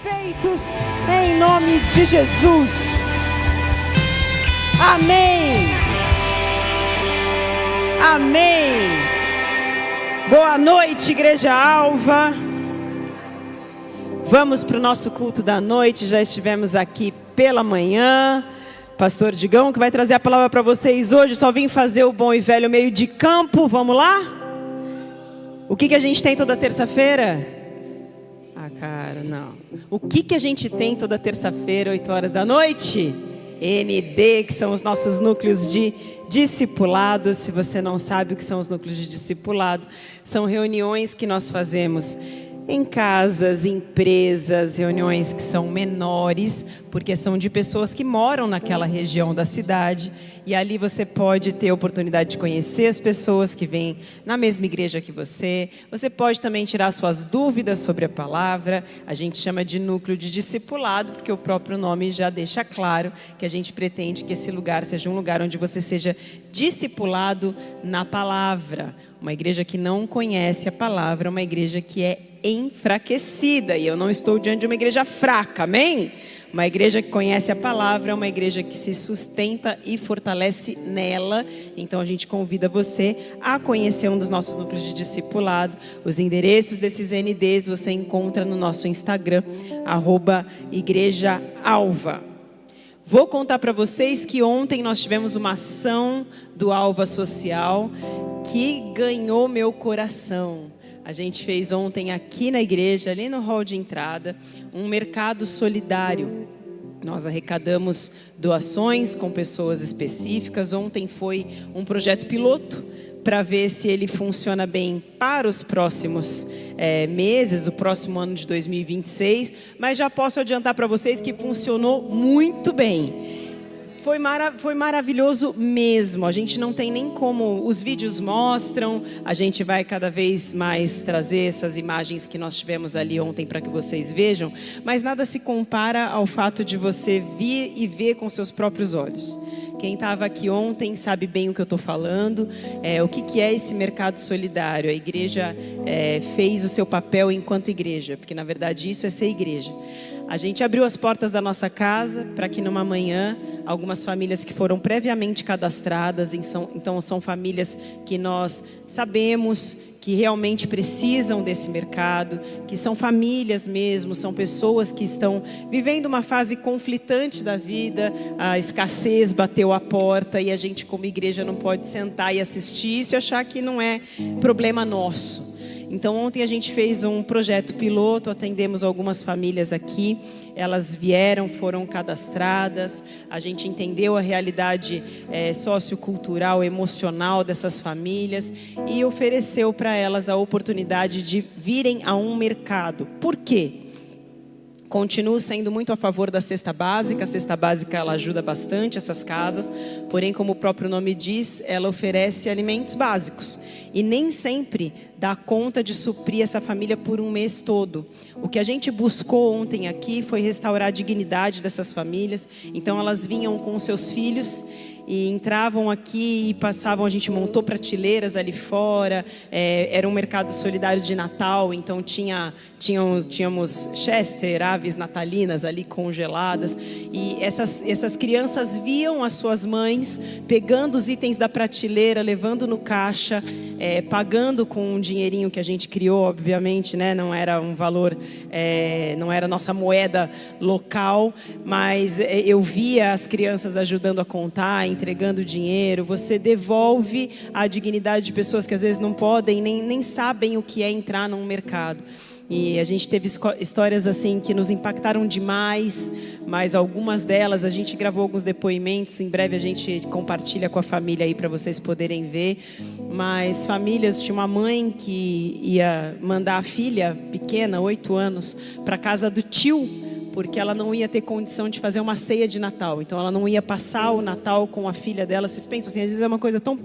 satisfeitos em nome de Jesus. Amém. Amém. Boa noite, Igreja Alva. Vamos para o nosso culto da noite. Já estivemos aqui pela manhã. Pastor Digão que vai trazer a palavra para vocês hoje. Só vim fazer o bom e velho meio de campo. Vamos lá? O que a gente tem toda terça-feira? Cara, não. O que a gente tem toda terça-feira, 8 horas da noite? ND, que são os nossos núcleos de discipulado. Se você não sabe o que são os núcleos de discipulado, são reuniões que nós fazemos em casas, empresas, reuniões que são menores, porque são de pessoas que moram naquela região da cidade. E ali você pode ter a oportunidade de conhecer as pessoas que vêm na mesma igreja que você. Você pode também tirar suas dúvidas sobre a palavra. A gente chama de núcleo de discipulado, porque o próprio nome já deixa claro que a gente pretende que esse lugar seja um lugar onde você seja discipulado na palavra. Uma igreja que não conhece a palavra é uma igreja que é enfraquecida. E eu não estou diante de uma igreja fraca, amém? Uma igreja que conhece a palavra é uma igreja que se sustenta e fortalece nela. Então a gente convida você a conhecer um dos nossos núcleos de discipulado. Os endereços desses NDs você encontra no nosso Instagram, @igrejaalva. Vou contar para vocês que ontem nós tivemos uma ação do Alva Social que ganhou meu coração. A gente fez ontem aqui na igreja, ali no hall de entrada, um mercado solidário. Nós arrecadamos doações com pessoas específicas. Ontem foi um projeto piloto para ver se ele funciona bem para os próximos meses, o próximo ano de 2026. Mas já posso adiantar para vocês que funcionou muito bem. Foi maravilhoso mesmo. A gente não tem nem como, os vídeos mostram. A gente vai cada vez mais trazer essas imagens que nós tivemos ali ontem para que vocês vejam. Mas nada se compara ao fato de você vir e ver com seus próprios olhos. Quem estava aqui ontem sabe bem o que eu estou falando. O que é esse mercado solidário? A igreja fez o seu papel enquanto igreja, porque na verdade isso é ser igreja. A gente abriu as portas da nossa casa para que numa manhã, algumas famílias que foram previamente cadastradas, então são famílias que nós sabemos que realmente precisam desse mercado, que são famílias mesmo, são pessoas que estão vivendo uma fase conflitante da vida, a escassez bateu a porta e a gente como igreja não pode sentar e assistir isso e achar que não é problema nosso. Então ontem a gente fez um projeto piloto, atendemos algumas famílias aqui, elas vieram, foram cadastradas, a gente entendeu a realidade sociocultural, emocional dessas famílias e ofereceu para elas a oportunidade de virem a um mercado. Por quê? Continuo sendo muito a favor da cesta básica. A cesta básica ela ajuda bastante essas casas, porém, como o próprio nome diz, ela oferece alimentos básicos e nem sempre dá conta de suprir essa família por um mês todo. O que a gente buscou ontem aqui foi restaurar a dignidade dessas famílias. Então elas vinham com seus filhos e entravam aqui e passavam, a gente montou prateleiras ali fora, era um mercado solidário de Natal, então tínhamos Chester, aves natalinas ali congeladas, e essas crianças viam as suas mães pegando os itens da prateleira, levando no caixa, pagando com um dinheirinho que a gente criou, obviamente, né? Não era um valor, não era nossa moeda local, mas eu via as crianças ajudando a contar, entregando dinheiro. Você devolve a dignidade de pessoas que às vezes não podem, nem sabem o que é entrar num mercado. E a gente teve histórias assim que nos impactaram demais, mas algumas delas a gente gravou alguns depoimentos, em breve a gente compartilha com a família aí para vocês poderem ver. Mas famílias, tinha uma mãe que ia mandar a filha pequena, 8 anos, para casa do tio, porque ela não ia ter condição de fazer uma ceia de Natal. Então ela não ia passar o Natal com a filha dela. Vocês pensam assim, às vezes é uma coisa tão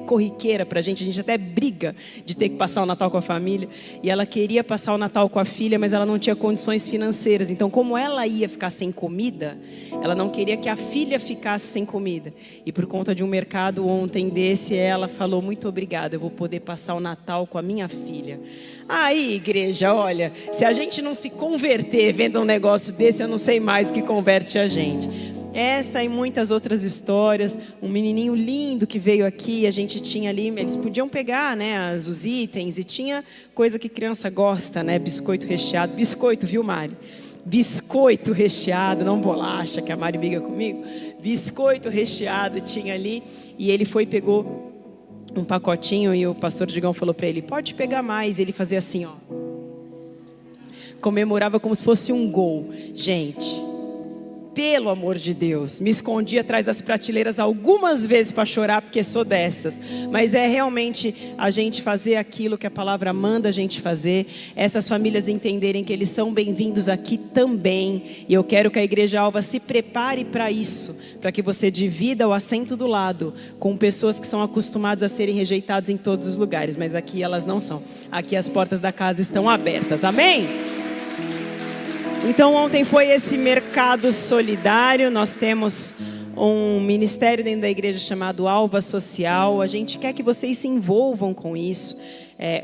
corriqueira pra gente. A gente até briga de ter que passar o Natal com a família. E ela queria passar o Natal com a filha, mas ela não tinha condições financeiras. Então, como ela ia ficar sem comida, ela não queria que a filha ficasse sem comida. E por conta de um mercado ontem desse, ela falou: muito obrigada, eu vou poder passar o Natal com a minha filha. Aí, igreja, olha, se a gente não se converter vendo um negócio desse, eu não sei mais o que converte a gente. Essa e muitas outras histórias. Um menininho lindo que veio aqui, a gente tinha ali, eles podiam pegar, né, os itens, e tinha coisa que criança gosta, né, biscoito recheado. Biscoito, viu, Mari? Biscoito recheado, não bolacha, que a Mari briga comigo. Biscoito recheado tinha ali, e ele foi e pegou um pacotinho, e o pastor Digão falou para ele: pode pegar mais. E ele fazia assim, ó, comemorava como se fosse um gol. Gente, pelo amor de Deus, me escondi atrás das prateleiras algumas vezes para chorar, porque sou dessas. Mas é realmente a gente fazer aquilo que a palavra manda a gente fazer. Essas famílias entenderem que eles são bem-vindos aqui também. E eu quero que a Igreja Alva se prepare para isso, para que você divida o assento do lado com pessoas que são acostumadas a serem rejeitadas em todos os lugares. Mas aqui elas não são. Aqui as portas da casa estão abertas. Amém? Então ontem foi esse mercado solidário. Nós temos um ministério dentro da igreja chamado Alva Social. A gente quer que vocês se envolvam com isso,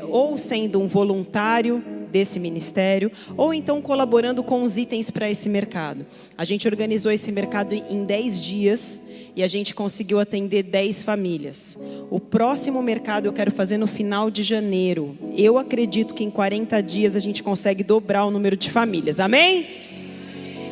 ou sendo um voluntário desse ministério, ou então colaborando com os itens para esse mercado. A gente organizou esse mercado em 10 dias e a gente conseguiu atender 10 famílias. O próximo mercado eu quero fazer no final de janeiro. Eu acredito que em 40 dias a gente consegue dobrar o número de famílias. Amém?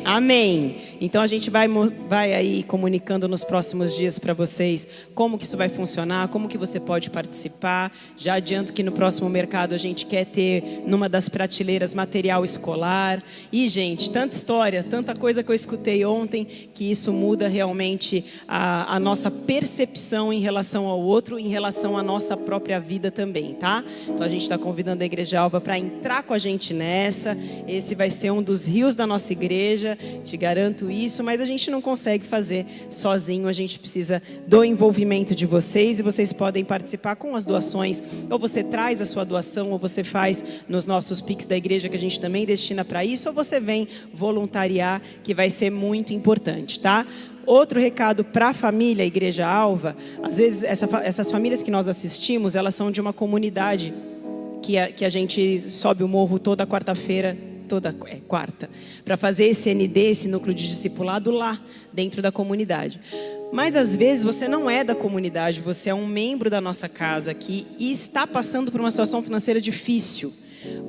Amém. Então a gente vai aí comunicando nos próximos dias para vocês como que isso vai funcionar, como que você pode participar. Já adianto que no próximo mercado a gente quer ter numa das prateleiras material escolar. E gente, tanta história, tanta coisa que eu escutei ontem, que isso muda realmente a nossa percepção em relação ao outro, em relação à nossa própria vida também, tá? Então a gente está convidando a Igreja Alva para entrar com a gente nessa. Esse vai ser um dos rios da nossa igreja. Te garanto isso, mas a gente não consegue fazer sozinho, a gente precisa do envolvimento de vocês, e vocês podem participar com as doações, ou você traz a sua doação, ou você faz nos nossos Pix da igreja, que a gente também destina para isso, ou você vem voluntariar, que vai ser muito importante, tá? Outro recado para a família Igreja Alva: às vezes essas famílias que nós assistimos, elas são de uma comunidade que a gente sobe o morro toda quarta-feira, quarta, para fazer esse ND, esse núcleo de discipulado lá, dentro da comunidade. Mas às vezes você não é da comunidade, você é um membro da nossa casa aqui e está passando por uma situação financeira difícil.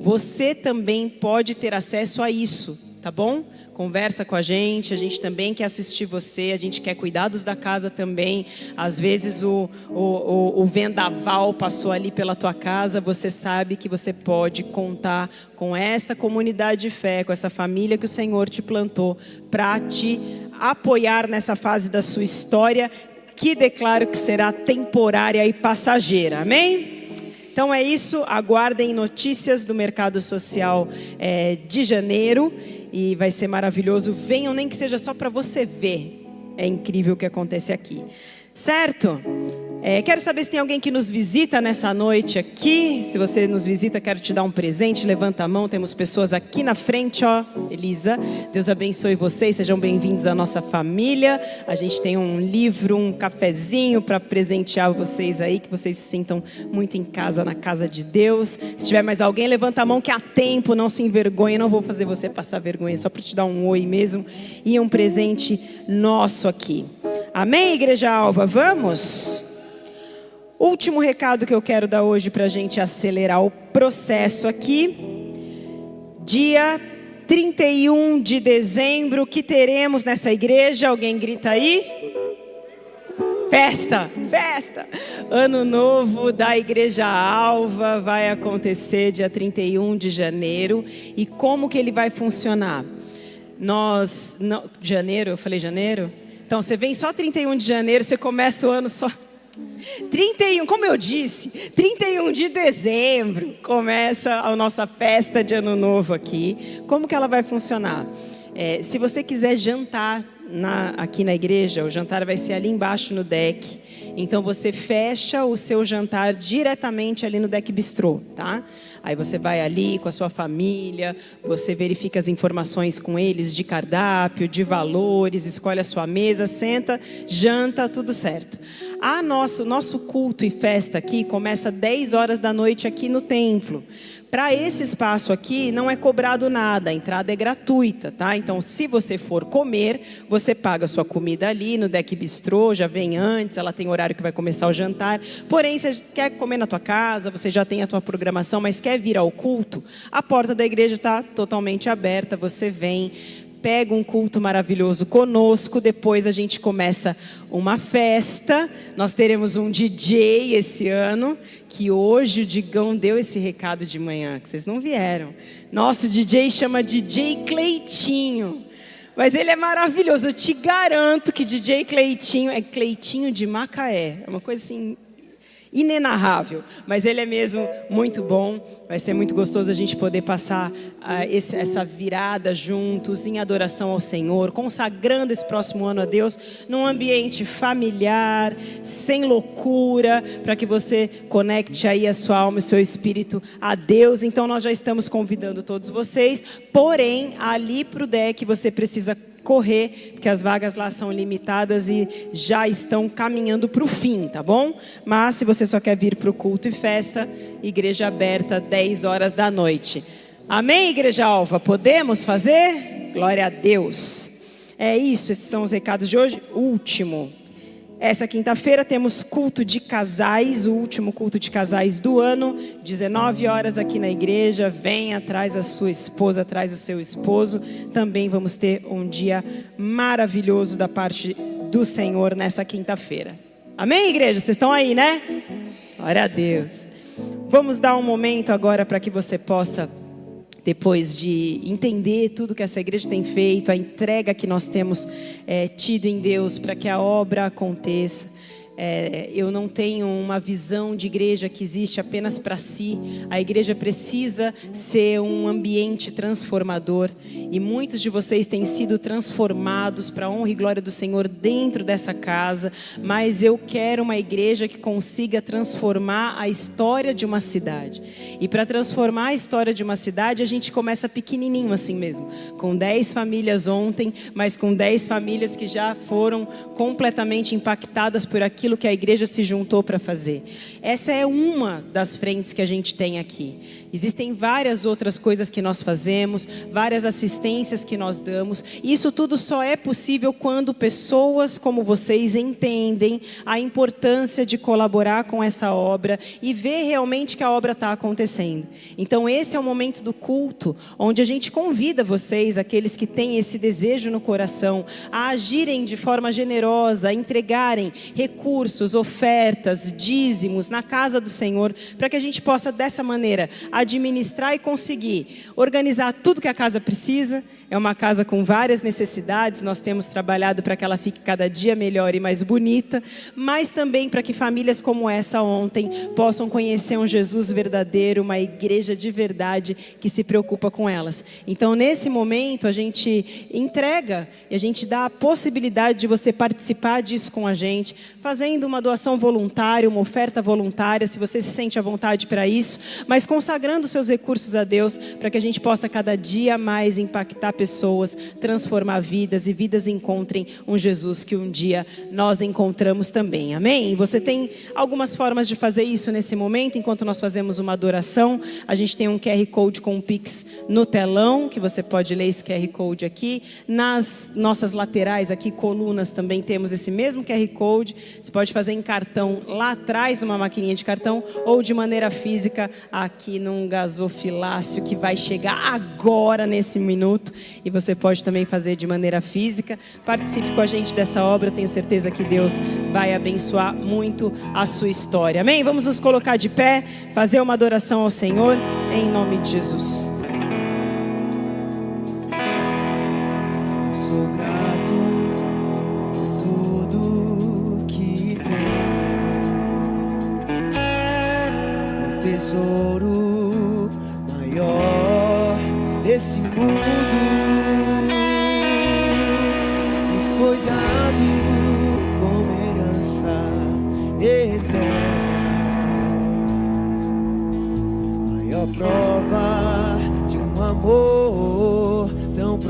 Você também pode ter acesso a isso, tá bom? Conversa com a gente também quer assistir você, a gente quer cuidados da casa também. Às vezes o vendaval passou ali pela tua casa, você sabe que você pode contar com esta comunidade de fé, com essa família que o Senhor te plantou, para te apoiar nessa fase da sua história, que declaro que será temporária e passageira, amém? Então é isso, aguardem notícias do mercado social de janeiro. E vai ser maravilhoso. Venham, nem que seja só para você ver. É incrível o que acontece aqui. Certo? Quero saber se tem alguém que nos visita nessa noite aqui. Se você nos visita, quero te dar um presente. Levanta a mão, temos pessoas aqui na frente, ó. Elisa, Deus abençoe vocês. Sejam bem-vindos à nossa família. A gente tem um livro, um cafezinho para presentear vocês aí, que vocês se sintam muito em casa, na casa de Deus. Se tiver mais alguém, levanta a mão que há tempo, não se envergonhe. Não vou fazer você passar vergonha, só para te dar um oi mesmo. E um presente nosso aqui. Amém, Igreja Alva? Vamos? Último recado que eu quero dar hoje para a gente acelerar o processo aqui. Dia 31 de dezembro, que teremos nessa igreja? Alguém grita aí? Festa, festa! Ano novo da Igreja Alva vai acontecer dia 31 de janeiro. E como que ele vai funcionar? Janeiro, eu falei janeiro? Então você vem só 31 de janeiro, você começa o ano só... 31, como eu disse, 31 de dezembro começa a nossa festa de ano novo aqui. Como que ela vai funcionar? Se você quiser jantar aqui na igreja, o jantar vai ser ali embaixo no deck. Então você fecha o seu jantar diretamente ali no Deck Bistrô, tá? Aí você vai ali com a sua família, você verifica as informações com eles de cardápio, de valores, escolhe a sua mesa, senta, janta, tudo certo. Nosso culto e festa aqui começa às 10 horas da noite aqui no templo. Para esse espaço aqui não é cobrado nada, a entrada é gratuita, tá? Então, se você for comer, você paga a sua comida ali no Deck Bistrô, já vem antes, ela tem horário que vai começar o jantar. Porém, se você quer comer na tua casa, você já tem a tua programação, mas quer vir ao culto, a porta da igreja está totalmente aberta, você vem, pega um culto maravilhoso conosco, depois a gente começa uma festa, nós teremos um DJ esse ano, que hoje o Digão deu esse recado de manhã, que vocês não vieram. Nosso DJ chama DJ Cleitinho, mas ele é maravilhoso, eu te garanto que DJ Cleitinho é Cleitinho de Macaé, é uma coisa assim inenarrável, mas ele é mesmo muito bom. Vai ser muito gostoso a gente poder passar essa virada juntos, em adoração ao Senhor, consagrando esse próximo ano a Deus, num ambiente familiar, sem loucura, para que você conecte aí a sua alma e o seu espírito a Deus. Então nós já estamos convidando todos vocês, porém ali para o deck você precisa correr, porque as vagas lá são limitadas e já estão caminhando para o fim, tá bom? Mas se você só quer vir para o culto e festa, igreja aberta 10 horas da noite. Amém, Igreja Alva? Podemos fazer? Glória a Deus. É isso, esses são os recados de hoje. Último. Essa quinta-feira temos culto de casais, o último culto de casais do ano, 19 horas aqui na igreja. Venha, traz a sua esposa, traz o seu esposo. Também vamos ter um dia maravilhoso da parte do Senhor nessa quinta-feira. Amém, igreja? Vocês estão aí, né? Glória a Deus. Vamos dar um momento agora para que você possa, depois de entender tudo que essa igreja tem feito, a entrega que nós temos tido em Deus para que a obra aconteça. Eu não tenho uma visão de igreja que existe apenas para si. A igreja precisa ser um ambiente transformador. E muitos de vocês têm sido transformados para a honra e glória do Senhor dentro dessa casa. Mas eu quero uma igreja que consiga transformar a história de uma cidade. E para transformar a história de uma cidade, a gente começa pequenininho assim mesmo. Com 10 famílias ontem, mas com 10 famílias que já foram completamente impactadas por aquilo que a igreja se juntou para fazer. Essa é uma das frentes que a gente tem aqui. Existem várias outras coisas que nós fazemos, várias assistências que nós damos. E isso tudo só é possível quando pessoas como vocês entendem a importância de colaborar com essa obra e ver realmente que a obra está acontecendo. Então esse é o momento do culto, onde a gente convida vocês, aqueles que têm esse desejo no coração, a agirem de forma generosa, a entregarem recursos, ofertas, dízimos na casa do Senhor, para que a gente possa dessa maneira administrar e conseguir organizar tudo que a casa precisa. É uma casa com várias necessidades, nós temos trabalhado para que ela fique cada dia melhor e mais bonita, mas também para que famílias como essa ontem possam conhecer um Jesus verdadeiro, uma igreja de verdade que se preocupa com elas. Então nesse momento a gente entrega e a gente dá a possibilidade de você participar disso com a gente, fazendo uma doação voluntária, uma oferta voluntária, se você se sente à vontade para isso, mas consagrando seus recursos a Deus, para que a gente possa cada dia mais impactar pessoas, transformar vidas e vidas encontrem um Jesus que um dia nós encontramos também. Amém? E você tem algumas formas de fazer isso nesse momento, enquanto nós fazemos uma adoração. A gente tem um QR Code com um Pix no telão, que você pode ler esse QR Code aqui. Nas nossas laterais aqui, colunas, também temos esse mesmo QR Code. Você pode fazer em cartão lá atrás, uma maquininha de cartão, ou de maneira física aqui num gasofilácio que vai chegar agora nesse minuto. E você pode também fazer de maneira física. Participe com a gente dessa obra. Eu tenho certeza que Deus vai abençoar muito a sua história. Amém? Vamos nos colocar de pé, fazer uma adoração ao Senhor, em nome de Jesus. Sou grato por tudo que tenho. O tesouro maior desse mundo me foi dado como herança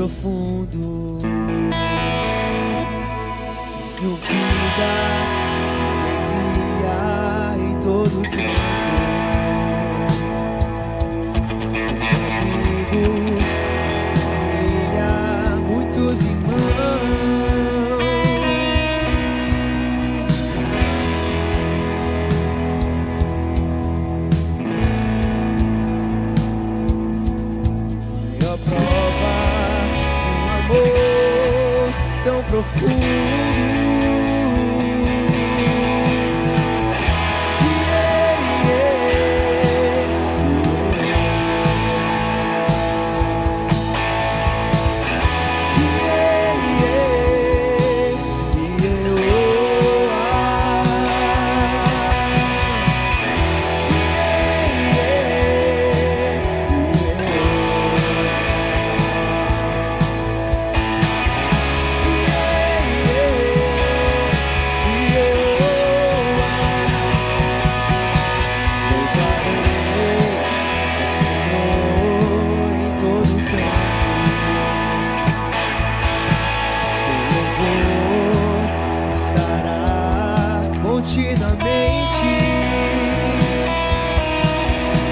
profundo. Tenho vida, alegria em todo tempo. Tenho amigos, família, muitos irmãos. Maior prova de um amor tão profundo. Continuamente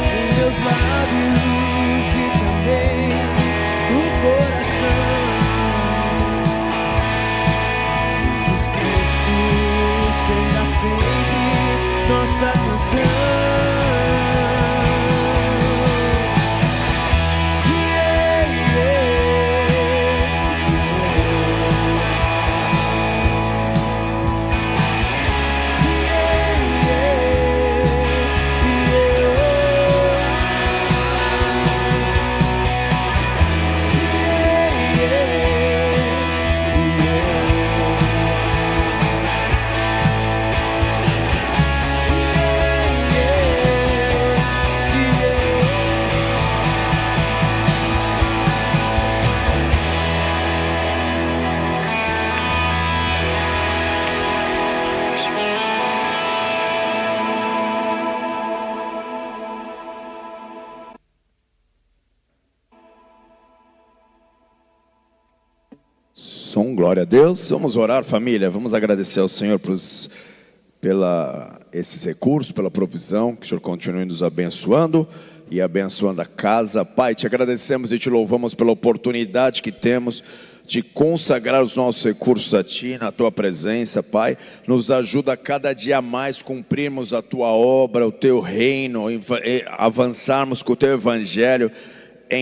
em meus lábios e também no coração. Jesus Cristo será sempre nossa canção. Glória a Deus. Vamos orar, família. Vamos agradecer ao Senhor pela esses recursos, pela provisão. Que o Senhor continue nos abençoando e abençoando a casa. Pai, te agradecemos e te louvamos pela oportunidade que temos de consagrar os nossos recursos a Ti, na Tua presença, Pai. Nos ajuda a cada dia mais cumprirmos a Tua obra, o Teu reino, avançarmos com o Teu Evangelho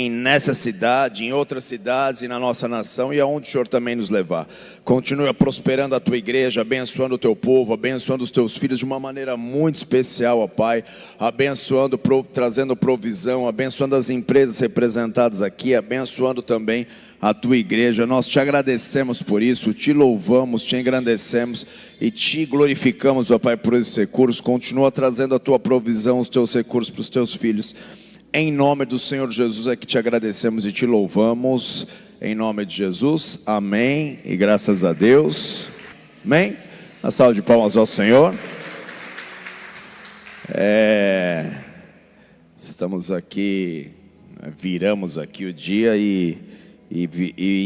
nessa cidade, em outras cidades e na nossa nação e aonde o Senhor também nos levar. Continua prosperando a Tua igreja, abençoando o Teu povo, abençoando os Teus filhos de uma maneira muito especial, ó Pai, abençoando, trazendo provisão, abençoando as empresas representadas aqui, abençoando também a Tua igreja. Nós te agradecemos por isso, te louvamos, te engrandecemos e te glorificamos, ó Pai, por esses recursos. Continua trazendo a Tua provisão, os Teus recursos para os Teus filhos. Em nome do Senhor Jesus é que te agradecemos e te louvamos. Em nome de Jesus, amém. E graças a Deus, amém. Uma salva de palmas ao Senhor. Estamos aqui, viramos aqui o dia e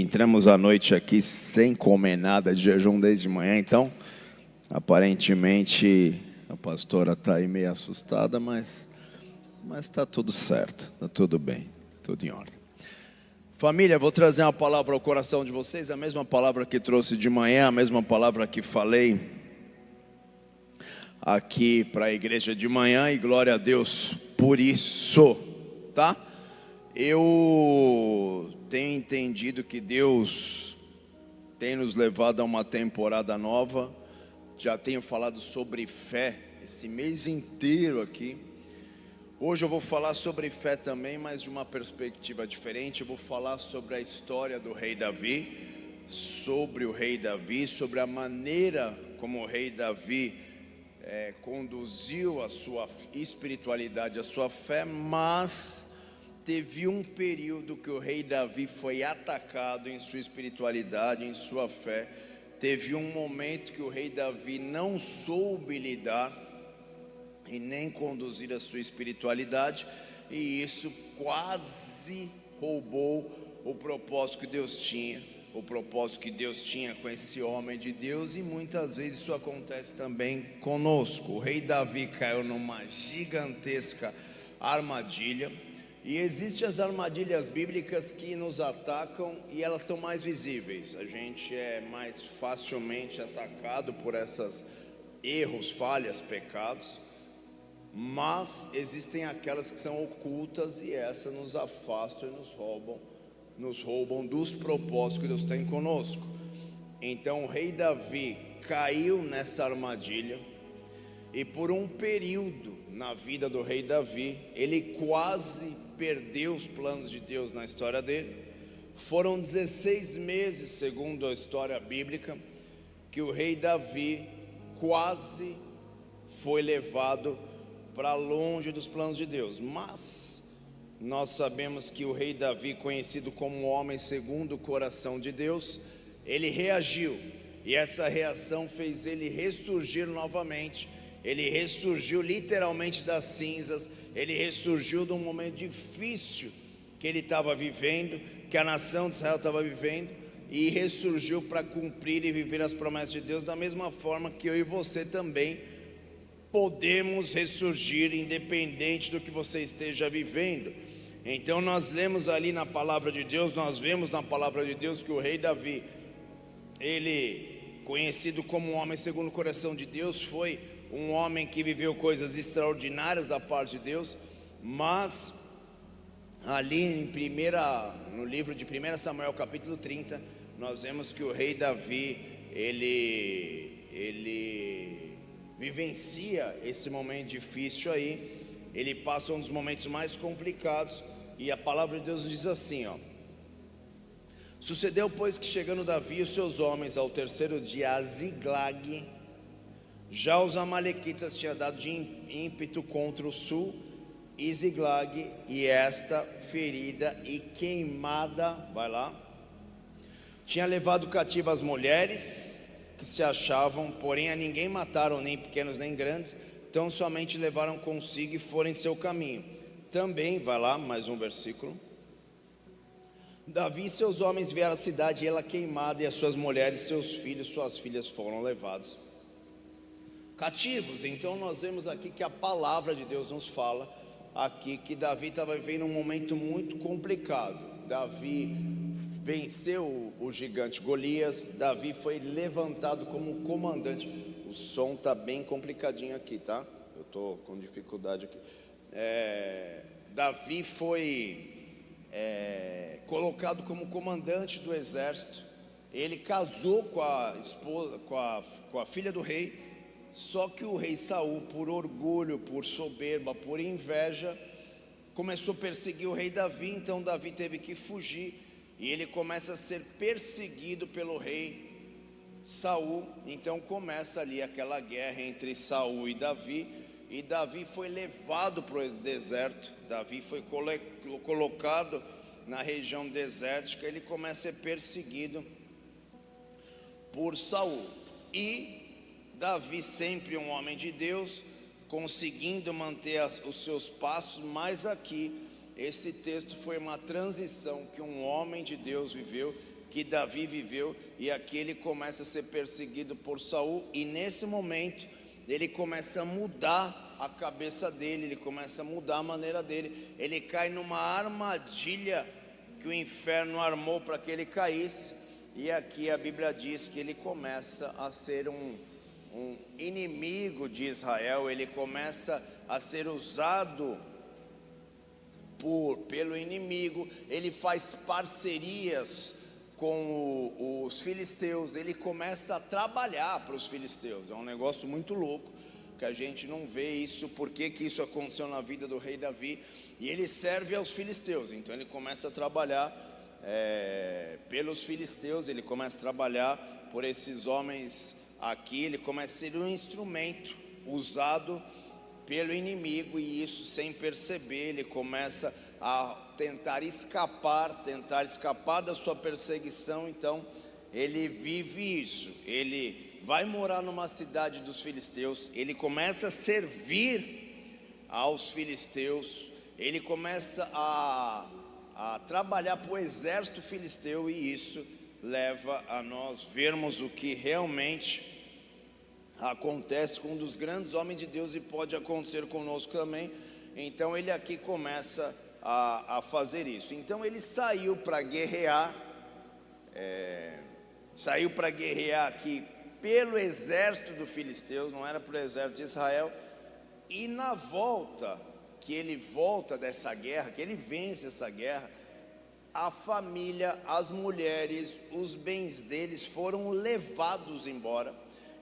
entramos à noite aqui sem comer nada, de jejum desde manhã. Então, aparentemente, a pastora está aí meio assustada, mas está tudo certo, está tudo bem, tudo em ordem. Família, vou trazer uma palavra ao coração de vocês, a mesma palavra que trouxe de manhã, a mesma palavra que falei aqui para a igreja de manhã, e glória a Deus por isso, tá? Eu tenho entendido que Deus tem nos levado a uma temporada nova. Já tenho falado sobre fé esse mês inteiro aqui. Hoje eu vou falar sobre fé também, mas de uma perspectiva diferente. Eu vou falar sobre a história do rei Davi, sobre o rei Davi, sobre a maneira como o rei Davi conduziu a sua espiritualidade, a sua fé. Mas teve um período que o rei Davi foi atacado em sua espiritualidade, em sua fé. Teve um momento que o rei Davi não soube lidar e nem conduzir a sua espiritualidade, e isso quase roubou o propósito que Deus tinha, o propósito que Deus tinha com esse homem de Deus, e muitas vezes isso acontece também conosco. O rei Davi caiu numa gigantesca armadilha, e existem as armadilhas bíblicas que nos atacam e elas são mais visíveis. A gente é mais facilmente atacado por esses erros, falhas, pecados, mas existem aquelas que são ocultas e essas nos afastam e nos roubam dos propósitos que Deus tem conosco. Então o rei Davi caiu nessa armadilha, e por um período na vida do rei Davi, ele quase perdeu os planos de Deus na história dele. Foram 16 meses, segundo a história bíblica, que o rei Davi quase foi levado para longe dos planos de Deus. Mas nós sabemos que o rei Davi, conhecido como um homem segundo o coração de Deus, ele reagiu, e essa reação fez ele ressurgir novamente. Ele ressurgiu literalmente das cinzas, ele ressurgiu de um momento difícil que ele estava vivendo, que a nação de Israel estava vivendo, e ressurgiu para cumprir e viver as promessas de Deus, da mesma forma que eu e você também podemos ressurgir, independente do que você esteja vivendo. Então nós lemos ali na palavra de Deus, nós vemos na palavra de Deus que o rei Davi, ele, conhecido como um homem segundo o coração de Deus, foi um homem que viveu coisas extraordinárias da parte de Deus. Mas ali no livro de 1 Samuel capítulo 30, nós vemos que o rei Davi, ele vivencia esse momento difícil aí, ele passa um dos momentos mais complicados, e a palavra de Deus diz assim, ó: sucedeu, pois, que chegando Davi e os seus homens ao terceiro dia a Ziglag, já os amalequitas tinham dado de ímpeto contra o sul e Ziglag, e esta ferida e queimada, vai lá, tinha levado cativo as mulheres que se achavam, porém a ninguém mataram, nem pequenos nem grandes, tão somente levaram consigo e foram em seu caminho. Também, vai lá, mais um versículo: Davi e seus homens vieram à cidade, e ela queimada, e as suas mulheres, seus filhos, suas filhas foram levados cativos. Então nós vemos aqui que a palavra de Deus nos fala aqui que Davi estava vivendo um momento muito complicado. Davi venceu o gigante Golias, Davi foi levantado como comandante. O som está bem complicadinho aqui, tá? Eu estou com dificuldade aqui. Davi foi colocado como comandante do exército. Ele casou com a esposa, com a filha do rei. Só que o rei Saul, por orgulho, por soberba, por inveja, começou a perseguir o rei Davi. Então Davi teve que fugir, e ele começa a ser perseguido pelo rei Saul. Então começa ali aquela guerra entre Saul e Davi foi levado para o deserto. Davi foi colocado na região desértica. Ele começa a ser perseguido por Saul, e Davi, sempre um homem de Deus, conseguindo manter os seus passos. Mas aqui, esse texto foi uma transição que um homem de Deus viveu, que Davi viveu, e aqui ele começa a ser perseguido por Saul, e nesse momento ele começa a mudar a cabeça dele, ele começa a mudar a maneira dele, ele cai numa armadilha que o inferno armou para que ele caísse, e aqui a Bíblia diz que ele começa a ser um inimigo de Israel. Ele começa a ser usado pelo inimigo, ele faz parcerias com os filisteus, ele começa a trabalhar para os filisteus. É um negócio muito louco, que a gente não vê isso. Por que isso aconteceu na vida do rei Davi? E ele serve aos filisteus, então ele começa a trabalhar pelos filisteus, ele começa a trabalhar por esses homens aqui, ele começa a ser um instrumento usado pelo inimigo, e isso sem perceber, ele começa a tentar escapar da sua perseguição. Então ele vive isso, ele vai morar numa cidade dos filisteus, ele começa a servir aos filisteus, ele começa a a trabalhar para o exército filisteu, e isso leva a nós vermos o que realmente acontece com um dos grandes homens de Deus, e pode acontecer conosco também. Então ele aqui começa a fazer isso. Então ele saiu para guerrear, aqui pelo exército do filisteu, não era para o exército de Israel. E na volta, que ele volta dessa guerra, que ele vence essa guerra, a família, as mulheres, os bens deles foram levados embora.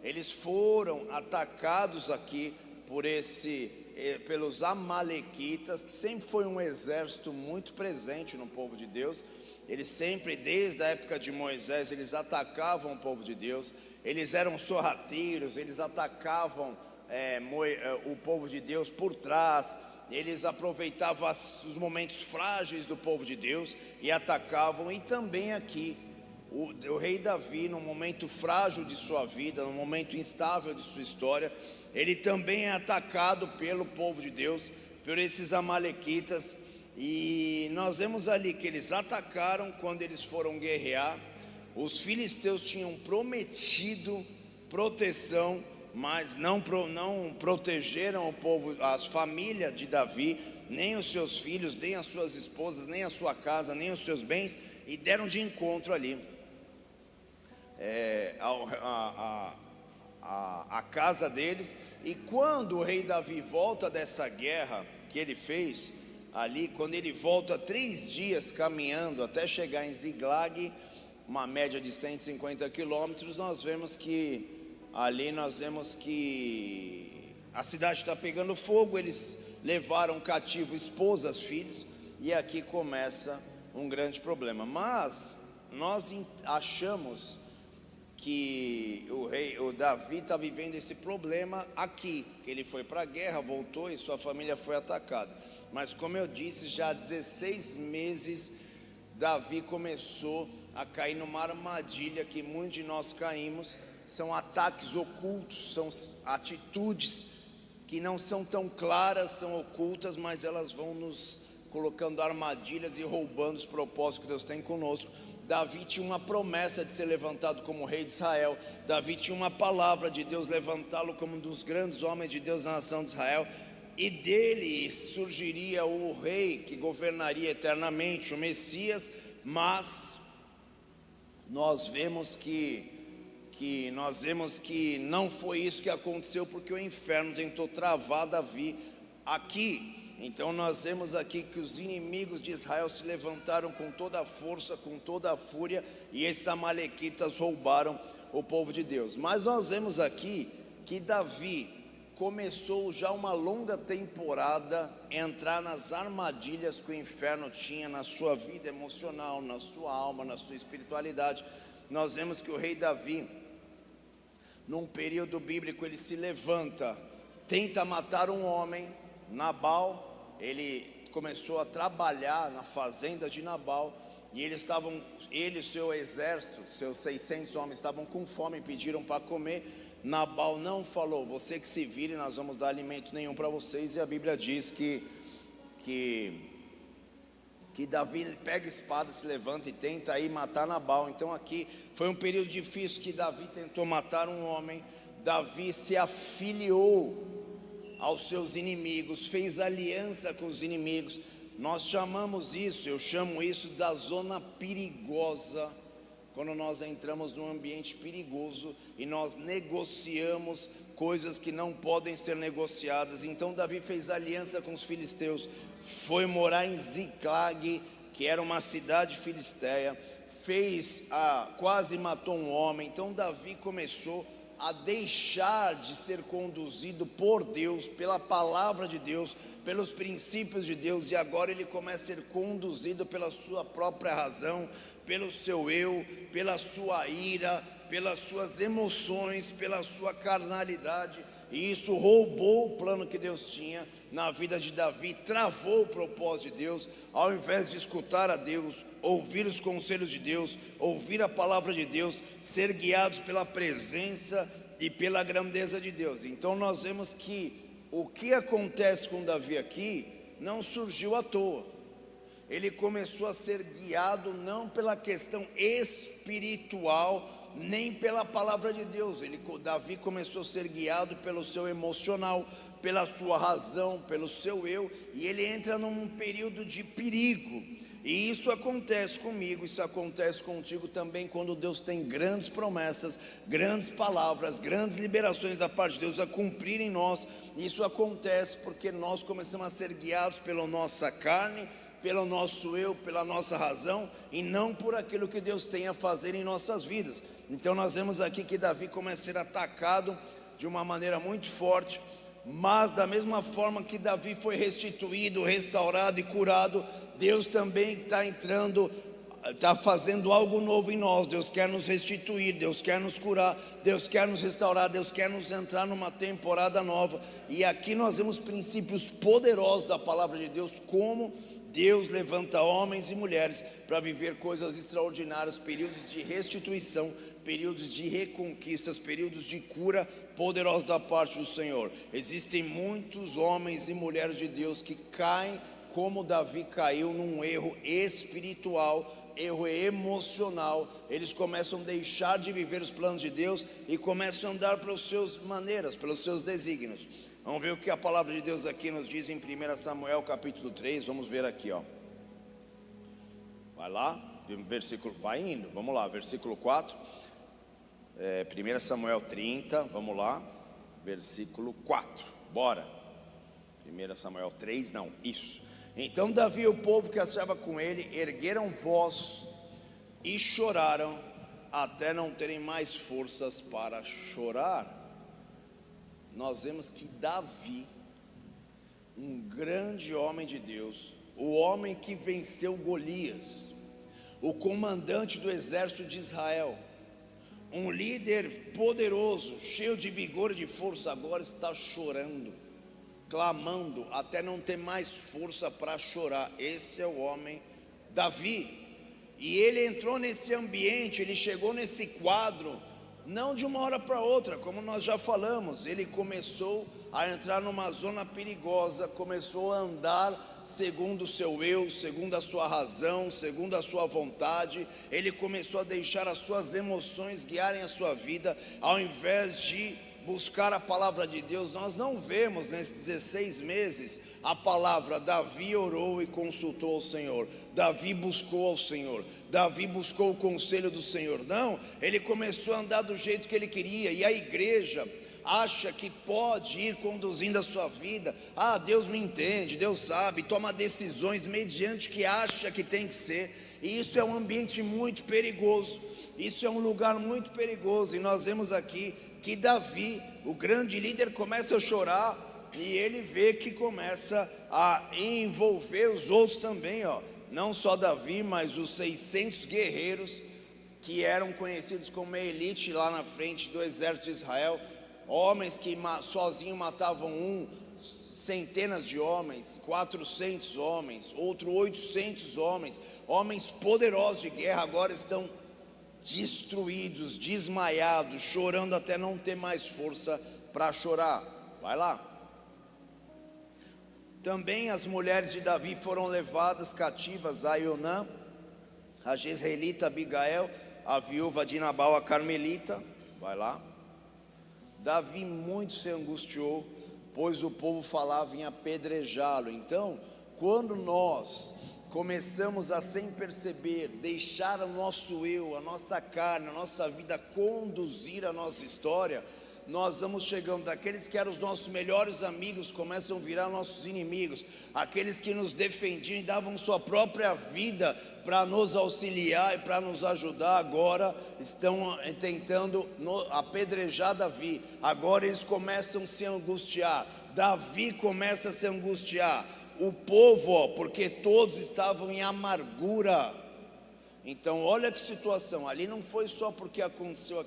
Eles foram atacados aqui pelos amalequitas, que sempre foi um exército muito presente no povo de Deus. Eles sempre, desde a época de Moisés, eles atacavam o povo de Deus. Eles eram sorrateiros, eles atacavam o povo de Deus por trás. Eles aproveitavam os momentos frágeis do povo de Deus e atacavam. E também aqui o rei Davi, num momento frágil de sua vida, num momento instável de sua história, ele também é atacado pelo povo de Deus, por esses amalequitas. E nós vemos ali que eles atacaram quando eles foram guerrear. Os filisteus tinham prometido proteção, mas não protegeram o povo, as famílias de Davi, nem os seus filhos, nem as suas esposas, nem a sua casa, nem os seus bens, e deram de encontro ali a casa deles. E quando o rei Davi volta dessa guerra que ele fez ali, quando ele volta 3 dias caminhando até chegar em Ziglag, uma média de 150 quilômetros, nós vemos que a cidade está pegando fogo. Eles levaram cativo esposas, filhos, e aqui começa um grande problema. Mas nós achamos que o Davi está vivendo esse problema aqui, que ele foi para a guerra, voltou e sua família foi atacada. Mas como eu disse, já há 16 meses Davi começou a cair numa armadilha que muitos de nós caímos. São ataques ocultos, são atitudes que não são tão claras, são ocultas, mas elas vão nos colocando armadilhas e roubando os propósitos que Deus tem conosco. Davi tinha uma promessa de ser levantado como rei de Israel. Davi tinha uma palavra de Deus, levantá-lo como um dos grandes homens de Deus na nação de Israel, e dele surgiria o rei que governaria eternamente, o Messias. Mas nós vemos que não foi isso que aconteceu, porque o inferno tentou travar Davi aqui. Então nós vemos aqui que os inimigos de Israel se levantaram com toda a força, com toda a fúria, e esses amalequitas roubaram o povo de Deus. Mas nós vemos aqui que Davi começou já uma longa temporada a entrar nas armadilhas que o inferno tinha na sua vida emocional, na sua alma, na sua espiritualidade. Nós vemos que o rei Davi, num período bíblico, ele se levanta, tenta matar um homem, Nabal. Ele começou a trabalhar na fazenda de Nabal, e ele e o seu exército, seus 600 homens, estavam com fome e pediram para comer. Nabal não falou: você que se vire, nós vamos dar alimento nenhum para vocês. E a Bíblia diz que Davi pega a espada, se levanta e tenta aí matar Nabal. Então aqui foi um período difícil que Davi tentou matar um homem. Davi se afiliou aos seus inimigos, fez aliança com os inimigos. Nós chamamos isso, eu chamo isso da zona perigosa, quando nós entramos num ambiente perigoso e nós negociamos coisas que não podem ser negociadas. Então Davi fez aliança com os filisteus, foi morar em Ziklag, que era uma cidade filisteia, quase matou um homem. Então Davi começou a deixar de ser conduzido por Deus, pela palavra de Deus, pelos princípios de Deus, e agora ele começa a ser conduzido pela sua própria razão, pelo seu eu, pela sua ira, pelas suas emoções, pela sua carnalidade. E isso roubou o plano que Deus tinha na vida de Davi, travou o propósito de Deus. Ao invés de escutar a Deus, ouvir os conselhos de Deus, ouvir a palavra de Deus, ser guiados pela presença e pela grandeza de Deus. Então nós vemos que o que acontece com Davi aqui não surgiu à toa. Ele começou a ser guiado não pela questão espiritual, nem pela palavra de Deus. Davi começou a ser guiado pelo seu emocional, pela sua razão, pelo seu eu, e ele entra num período de perigo. E isso acontece comigo, isso acontece contigo também, quando Deus tem grandes promessas, grandes palavras, grandes liberações da parte de Deus a cumprir em nós. Isso acontece porque nós começamos a ser guiados pela nossa carne, pelo nosso eu, pela nossa razão, e não por aquilo que Deus tem a fazer em nossas vidas. Então nós vemos aqui que Davi começa a ser atacado de uma maneira muito forte, mas da mesma forma que Davi foi restituído, restaurado e curado, Deus também está fazendo algo novo em nós. Deus quer nos restituir, Deus quer nos curar, Deus quer nos restaurar, Deus quer nos entrar numa temporada nova. E aqui nós vemos princípios poderosos da palavra de Deus, como Deus levanta homens e mulheres para viver coisas extraordinárias, períodos de restituição, períodos de reconquistas, períodos de cura poderosos da parte do Senhor. Existem muitos homens e mulheres de Deus que caem como Davi caiu, num erro espiritual, erro emocional. Eles começam a deixar de viver os planos de Deus e começam a andar pelas suas maneiras, pelos seus desígnios. Vamos ver o que a palavra de Deus aqui nos diz em 1 Samuel capítulo 3, vamos ver aqui, ó. Vai lá, versículo, vai indo, vamos lá, versículo 4, 1 Samuel 30, vamos lá, versículo 4, bora. 1 Samuel 3, não, isso. Então Davi e o povo que estava com ele ergueram voz e choraram até não terem mais forças para chorar. Nós vemos que Davi, um grande homem de Deus, o homem que venceu Golias, o comandante do exército de Israel, um líder poderoso, cheio de vigor e de força, agora está chorando, clamando até não ter mais força para chorar. Esse é o homem Davi. E ele entrou nesse ambiente, ele chegou nesse quadro, não de uma hora para outra, como nós já falamos. Ele começou a entrar numa zona perigosa, começou a andar segundo o seu eu, segundo a sua razão, segundo a sua vontade. Ele começou a deixar as suas emoções guiarem a sua vida, ao invés de buscar a palavra de Deus. Nós não vemos nesses 16 meses a palavra Davi orou e consultou ao Senhor, Davi buscou ao Senhor, Davi buscou o conselho do Senhor. Não, ele começou a andar do jeito que ele queria. E a igreja acha que pode ir conduzindo a sua vida. Deus me entende, Deus sabe, toma decisões mediante o que acha que tem que ser. E isso é um ambiente muito perigoso, isso é um lugar muito perigoso. E nós vemos aqui que Davi, o grande líder, começa a chorar, e ele vê que começa a envolver os outros também, ó. Não só Davi, mas os 600 guerreiros que eram conhecidos como a elite lá na frente do exército de Israel, homens que sozinhos matavam centenas de homens, 400 homens, outro 800 homens, homens poderosos de guerra, agora estão destruídos, desmaiados, chorando até não ter mais força para chorar. Vai lá. Também as mulheres de Davi foram levadas cativas, a Ionã, a Jezreelita Abigail, a viúva de Nabal, a Carmelita. Vai lá. Davi muito se angustiou, pois o povo falava em apedrejá-lo. Então, quando nós começamos a, sem perceber, deixar o nosso eu, a nossa carne, a nossa vida conduzir a nossa história, nós vamos chegando daqueles que eram os nossos melhores amigos, começam a virar nossos inimigos. Aqueles que nos defendiam e davam sua própria vida para nos auxiliar e para nos ajudar, agora estão tentando apedrejar Davi. Agora eles começam a se angustiar, Davi começa a se angustiar, o povo, porque todos estavam em amargura. Então olha que situação, ali não foi só porque aconteceu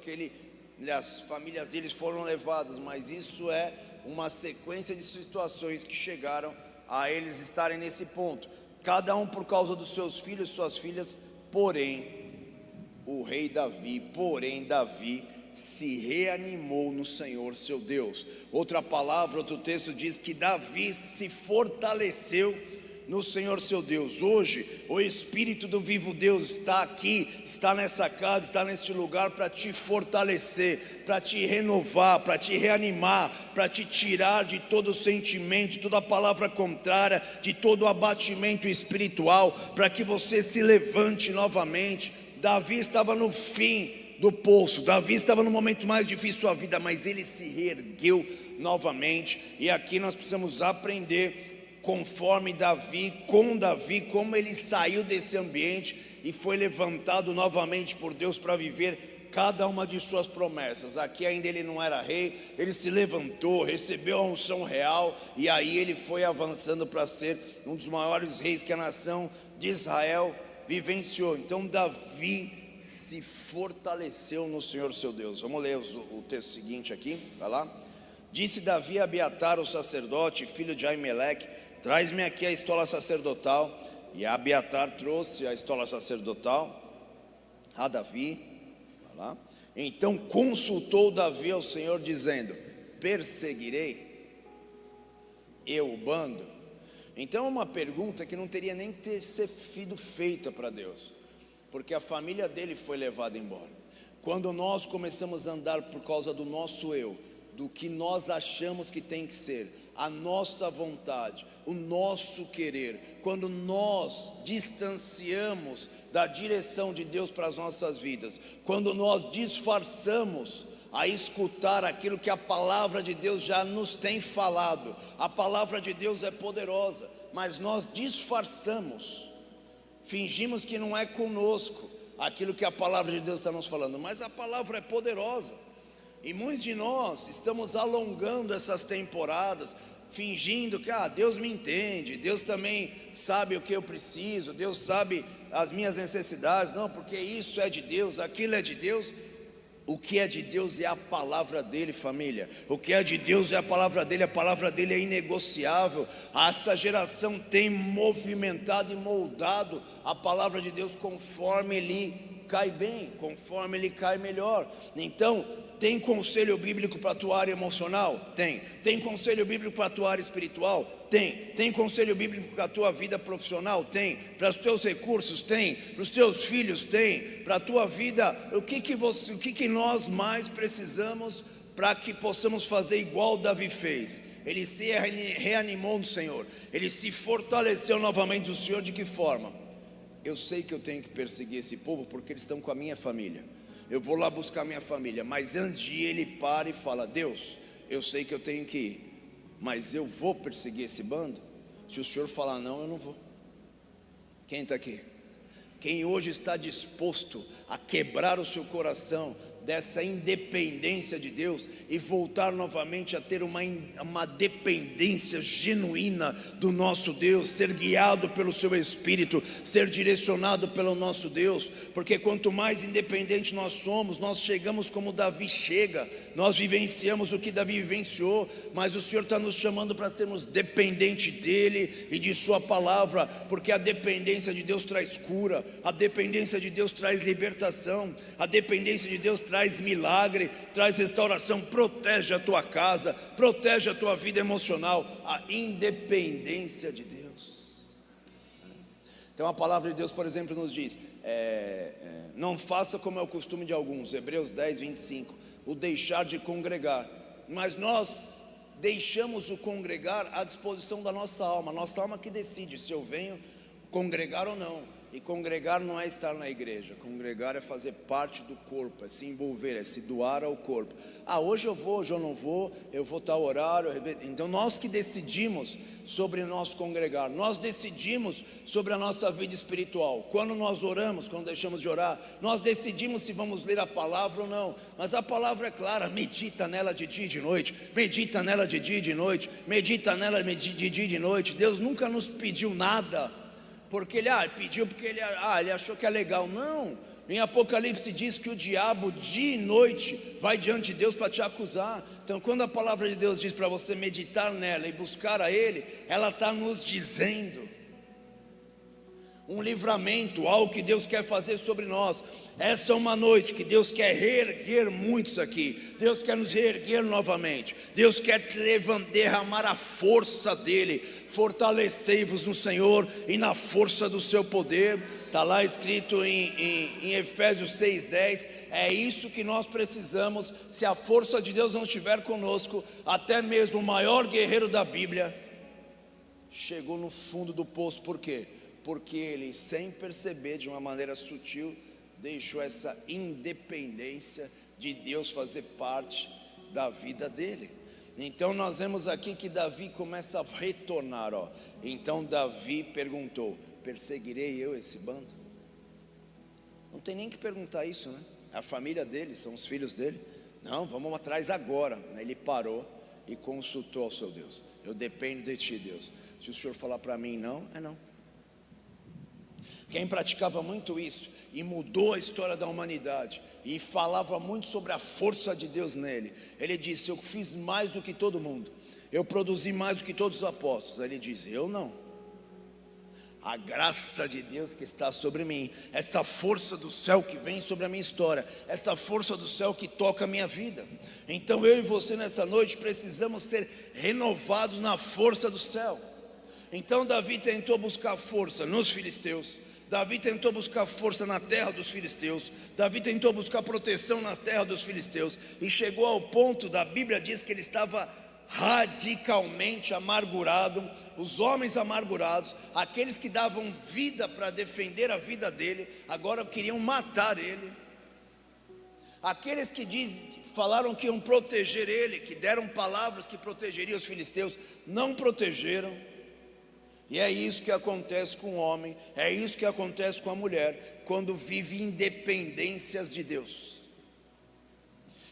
as famílias deles foram levadas, mas isso é uma sequência de situações que chegaram a eles estarem nesse ponto, cada um por causa dos seus filhos, suas filhas. Porém Davi se reanimou no Senhor seu Deus. Outra palavra, outro texto diz que Davi se fortaleceu no Senhor seu Deus. Hoje o Espírito do vivo Deus está aqui, está nessa casa, está neste lugar para te fortalecer, para te renovar, para te reanimar, para te tirar de todo sentimento, de toda palavra contrária, de todo abatimento espiritual, para que você se levante novamente. Davi estava no fim do poço, Davi estava no momento mais difícil da sua vida, mas ele se reergueu novamente. E aqui nós precisamos aprender conforme Davi, com Davi, como ele saiu desse ambiente e foi levantado novamente por Deus para viver cada uma de suas promessas. Aqui ainda ele não era rei, ele se levantou, recebeu a unção real, e aí ele foi avançando para ser um dos maiores reis que a nação de Israel vivenciou. Então Davi se fortaleceu no Senhor seu Deus. Vamos ler o texto seguinte aqui, vai lá. Disse Davi a Abiatar, o sacerdote, filho de Aimeleque: traz-me aqui a estola sacerdotal. E Abiatar trouxe a estola sacerdotal a Davi. Vai lá. Então consultou Davi ao Senhor, dizendo: perseguirei eu o bando? Então é uma pergunta que não teria nem que ter sido feita para Deus, porque a família dele foi levada embora. Quando nós começamos a andar por causa do nosso eu, do que nós achamos que tem que ser, a nossa vontade, o nosso querer, quando nós distanciamos da direção de Deus para as nossas vidas, quando nós disfarçamos a escutar aquilo que a palavra de Deus já nos tem falado. A palavra de Deus é poderosa, mas nós disfarçamos, fingimos que não é conosco aquilo que a palavra de Deus está nos falando, mas a palavra é poderosa. E muitos de nós estamos alongando essas temporadas, fingindo que Deus me entende, Deus também sabe o que eu preciso, Deus sabe as minhas necessidades. Não, porque isso é de Deus, aquilo é de Deus. O que é de Deus é a palavra dele, família. O que é de Deus é a palavra dele é inegociável. Essa geração tem movimentado e moldado a palavra de Deus conforme lhe cai bem, conforme lhe cai melhor. Então, tem conselho bíblico para a tua área emocional? Tem. Tem conselho bíblico para a tua área espiritual? Tem. Tem conselho bíblico para a tua vida profissional? Tem. Para os teus recursos? Tem. Para os teus filhos? Tem. Para a tua vida, o que nós mais precisamos para que possamos fazer igual Davi fez? Ele se reanimou no Senhor, ele se fortaleceu novamente no Senhor. De que forma? Eu sei que eu tenho que perseguir esse povo porque eles estão com a minha família. Eu vou lá buscar minha família, mas antes de ir, ele para e fala: Deus, eu sei que eu tenho que ir, mas eu vou perseguir esse bando? Se o Senhor falar não, eu não vou. Quem está aqui? Quem hoje está disposto a quebrar o seu coração dessa independência de Deus e voltar novamente a ter uma dependência genuína do nosso Deus, ser guiado pelo seu Espírito, ser direcionado pelo nosso Deus? Porque quanto mais independente nós somos, nós chegamos como Davi chega, nós vivenciamos o que Davi vivenciou, mas o Senhor está nos chamando para sermos dependentes dEle e de sua palavra, porque a dependência de Deus traz cura, a dependência de Deus traz libertação, a dependência de Deus traz milagre, traz restauração. Protege a tua casa, protege a tua vida emocional, a independência de Deus. Então a palavra de Deus, por exemplo, nos diz: não faça como é o costume de alguns, Hebreus 10, 25, o deixar de congregar. Mas nós deixamos o congregar à disposição da nossa alma que decide se eu venho congregar ou não. E congregar não é estar na igreja, congregar é fazer parte do corpo, é se envolver, é se doar ao corpo. Hoje eu vou, hoje eu não vou, eu vou tal horário. Então nós que decidimos sobre nós congregar, nós decidimos sobre a nossa vida espiritual. Quando nós oramos, quando deixamos de orar, nós decidimos se vamos ler a palavra ou não. Mas a palavra é clara: medita nela de dia e de noite, medita nela de dia e de noite, medita nela de dia e de noite. Deus nunca nos pediu nada porque ele pediu porque ele achou que é legal. Não, em Apocalipse diz que o diabo dia e noite vai diante de Deus para te acusar. Então quando a palavra de Deus diz para você meditar nela e buscar a Ele, ela está nos dizendo um livramento, algo que Deus quer fazer sobre nós. Essa é uma noite que Deus quer reerguer muitos aqui. Deus quer nos reerguer novamente. Deus quer derramar a força dEle, fortalecei-vos no Senhor e na força do seu poder. Está lá escrito em Efésios 6:10. É isso que nós precisamos. Se a força de Deus não estiver conosco, até mesmo o maior guerreiro da Bíblia chegou no fundo do poço. Por quê? Porque ele, sem perceber, de uma maneira sutil, deixou essa independência de Deus fazer parte da vida dele. Então nós vemos aqui que Davi começa a retornar, ó. Então Davi perguntou: perseguirei eu esse bando? Não tem nem que perguntar isso, né? É a família dele, são os filhos dele. Não, vamos atrás agora. Ele parou e consultou ao seu Deus. Eu dependo de ti, Deus. Se o Senhor falar para mim não, é não. Quem praticava muito isso e mudou a história da humanidade e falava muito sobre a força de Deus nele, ele disse: eu fiz mais do que todo mundo, eu produzi mais do que todos os apóstolos. Ele diz: eu não. A graça de Deus que está sobre mim, essa força do céu que vem sobre a minha história, essa força do céu que toca a minha vida. Então eu e você nessa noite precisamos ser renovados na força do céu. Então Davi tentou buscar força nos filisteus, Davi tentou buscar força na terra dos filisteus, Davi tentou buscar proteção na terra dos filisteus, e chegou ao ponto, da Bíblia diz que ele estava radicalmente amargurado. Os homens amargurados, aqueles que davam vida para defender a vida dele, agora queriam matar ele. Aqueles que falaram que iam proteger ele, que deram palavras que protegeriam os filisteus, não protegeram. E é isso que acontece com o homem, é isso que acontece com a mulher, quando vive independências de Deus.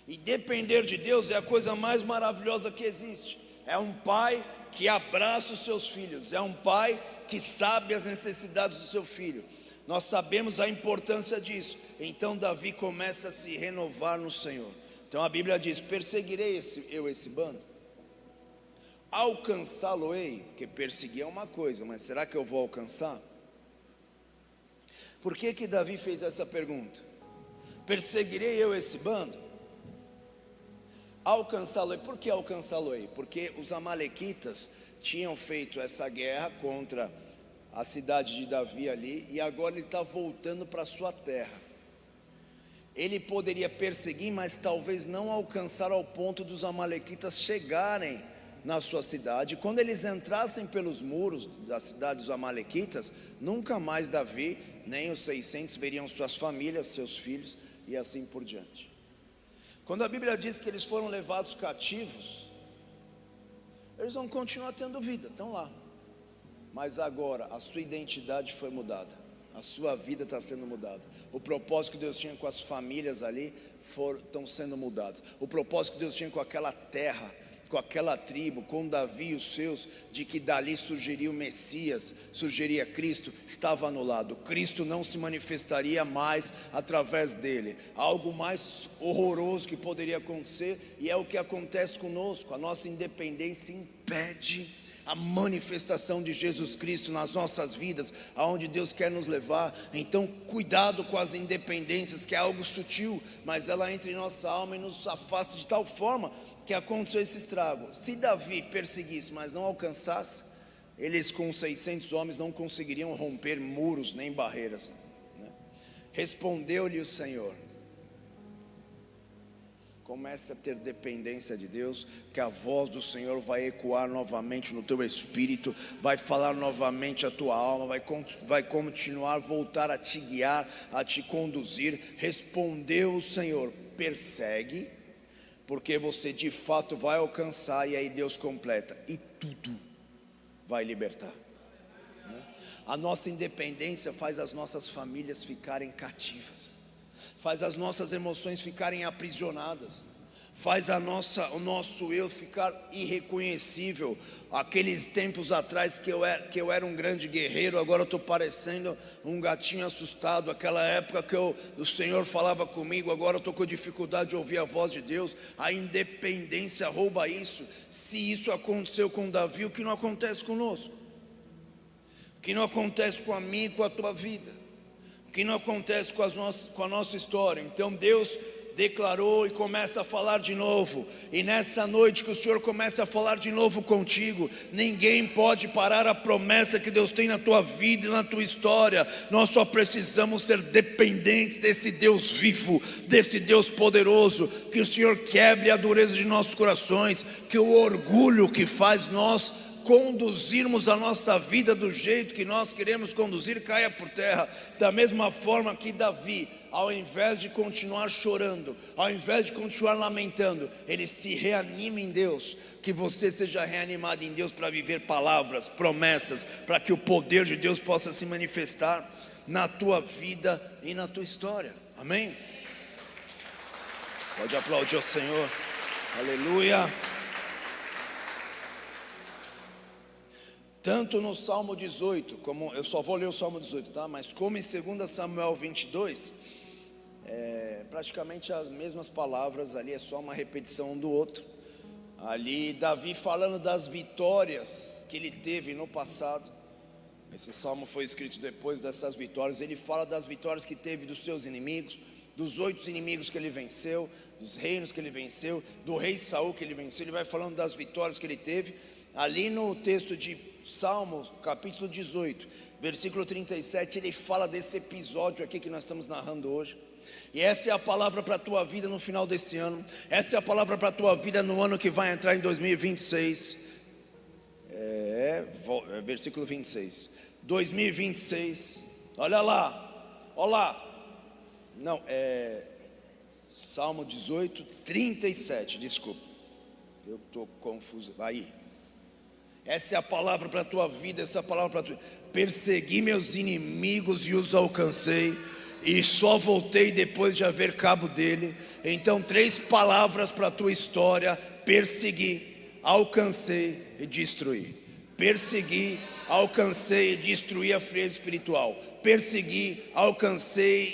E depender de Deus é a coisa mais maravilhosa que existe. É um pai que abraça os seus filhos, é um pai que sabe as necessidades do seu filho. Nós sabemos a importância disso. Então Davi começa a se renovar no Senhor. Então a Bíblia diz: perseguirei esse bando? Alcançá-lo-ei? Porque perseguir é uma coisa, mas será que eu vou alcançar? Por que Davi fez essa pergunta? Perseguirei eu esse bando? Alcançá-lo-ei. Por que alcançá-lo-ei? Porque os amalequitas tinham feito essa guerra contra a cidade de Davi ali, e agora ele está voltando para a sua terra. Ele poderia perseguir, mas talvez não alcançar ao ponto dos amalequitas chegarem na sua cidade. Quando eles entrassem pelos muros da cidade dos amalequitas, nunca mais Davi nem os 600 veriam suas famílias, seus filhos e assim por diante. Quando a Bíblia diz que eles foram levados cativos, eles vão continuar tendo vida, estão lá, mas agora a sua identidade foi mudada, a sua vida está sendo mudada. O propósito que Deus tinha com as famílias ali estão sendo mudados. O propósito que Deus tinha com aquela terra, com aquela tribo, com Davi e os seus, de que dali surgiria o Messias, surgiria Cristo, estava anulado. Cristo não se manifestaria mais através dele. Algo mais horroroso que poderia acontecer, e é o que acontece conosco. A nossa independência impede a manifestação de Jesus Cristo nas nossas vidas, aonde Deus quer nos levar. Então cuidado com as independências, que é algo sutil, mas ela entra em nossa alma e nos afasta de tal forma que aconteceu esse estrago. Se Davi perseguisse, mas não alcançasse, eles com 600 homens não conseguiriam romper muros nem barreiras, né? Respondeu-lhe o Senhor: comece a ter dependência de Deus, que a voz do Senhor vai ecoar novamente no teu espírito, vai falar novamente a tua alma, vai continuar, voltar a te guiar, a te conduzir. Respondeu o Senhor: persegue, porque você de fato vai alcançar. E aí Deus completa: e tudo vai libertar. A nossa independência faz as nossas famílias ficarem cativas, faz as nossas emoções ficarem aprisionadas, faz o nosso eu ficar irreconhecível. Aqueles tempos atrás que eu era um grande guerreiro, agora eu estou parecendo um gatinho assustado. Aquela época que o Senhor falava comigo, agora eu estou com dificuldade de ouvir a voz de Deus. A independência rouba isso. Se isso aconteceu com Davi, o que não acontece conosco? O que não acontece com a mim e com a tua vida? O que não acontece com a nossa história? Então Deus declarou e começa a falar de novo. E nessa noite que o Senhor começa a falar de novo contigo, ninguém pode parar a promessa que Deus tem na tua vida e na tua história. Nós só precisamos ser dependentes desse Deus vivo, desse Deus poderoso. Que o Senhor quebre a dureza de nossos corações, que o orgulho que faz nós conduzirmos a nossa vida do jeito que nós queremos conduzir caia por terra. Da mesma forma que Davi, ao invés de continuar chorando, ao invés de continuar lamentando, ele se reanima em Deus. Que você seja reanimado em Deus para viver palavras, promessas, para que o poder de Deus possa se manifestar na tua vida e na tua história. Amém? Pode aplaudir ao Senhor. Aleluia. Tanto no Salmo 18, como eu só vou ler o Salmo 18, tá? Mas como em 2 Samuel 22, praticamente as mesmas palavras, ali é só uma repetição um do outro. Ali Davi falando das vitórias que ele teve no passado. Esse salmo foi escrito depois dessas vitórias. Ele fala das vitórias que teve dos seus inimigos, dos 8 inimigos que ele venceu, dos reinos que ele venceu, do rei Saul que ele venceu. Ele vai falando das vitórias que ele teve. Ali no texto de Salmos, capítulo 18, versículo 37, ele fala desse episódio aqui que nós estamos narrando hoje. E essa é a palavra para a tua vida no final desse ano. Essa é a palavra para a tua vida no ano que vai entrar em 2026. Versículo 26. 2026. Olha lá. Olha lá. Não, Salmo 18, 37. Desculpa. Eu estou confuso. Aí. Essa é a palavra para a tua vida. Essa é a palavra para a tua vida. Persegui meus inimigos e os alcancei, e só voltei depois de haver cabo dele. Então 3 palavras para a tua história: persegui, alcancei e destruí. Persegui, alcancei e destruí a frieza espiritual. Persegui, alcancei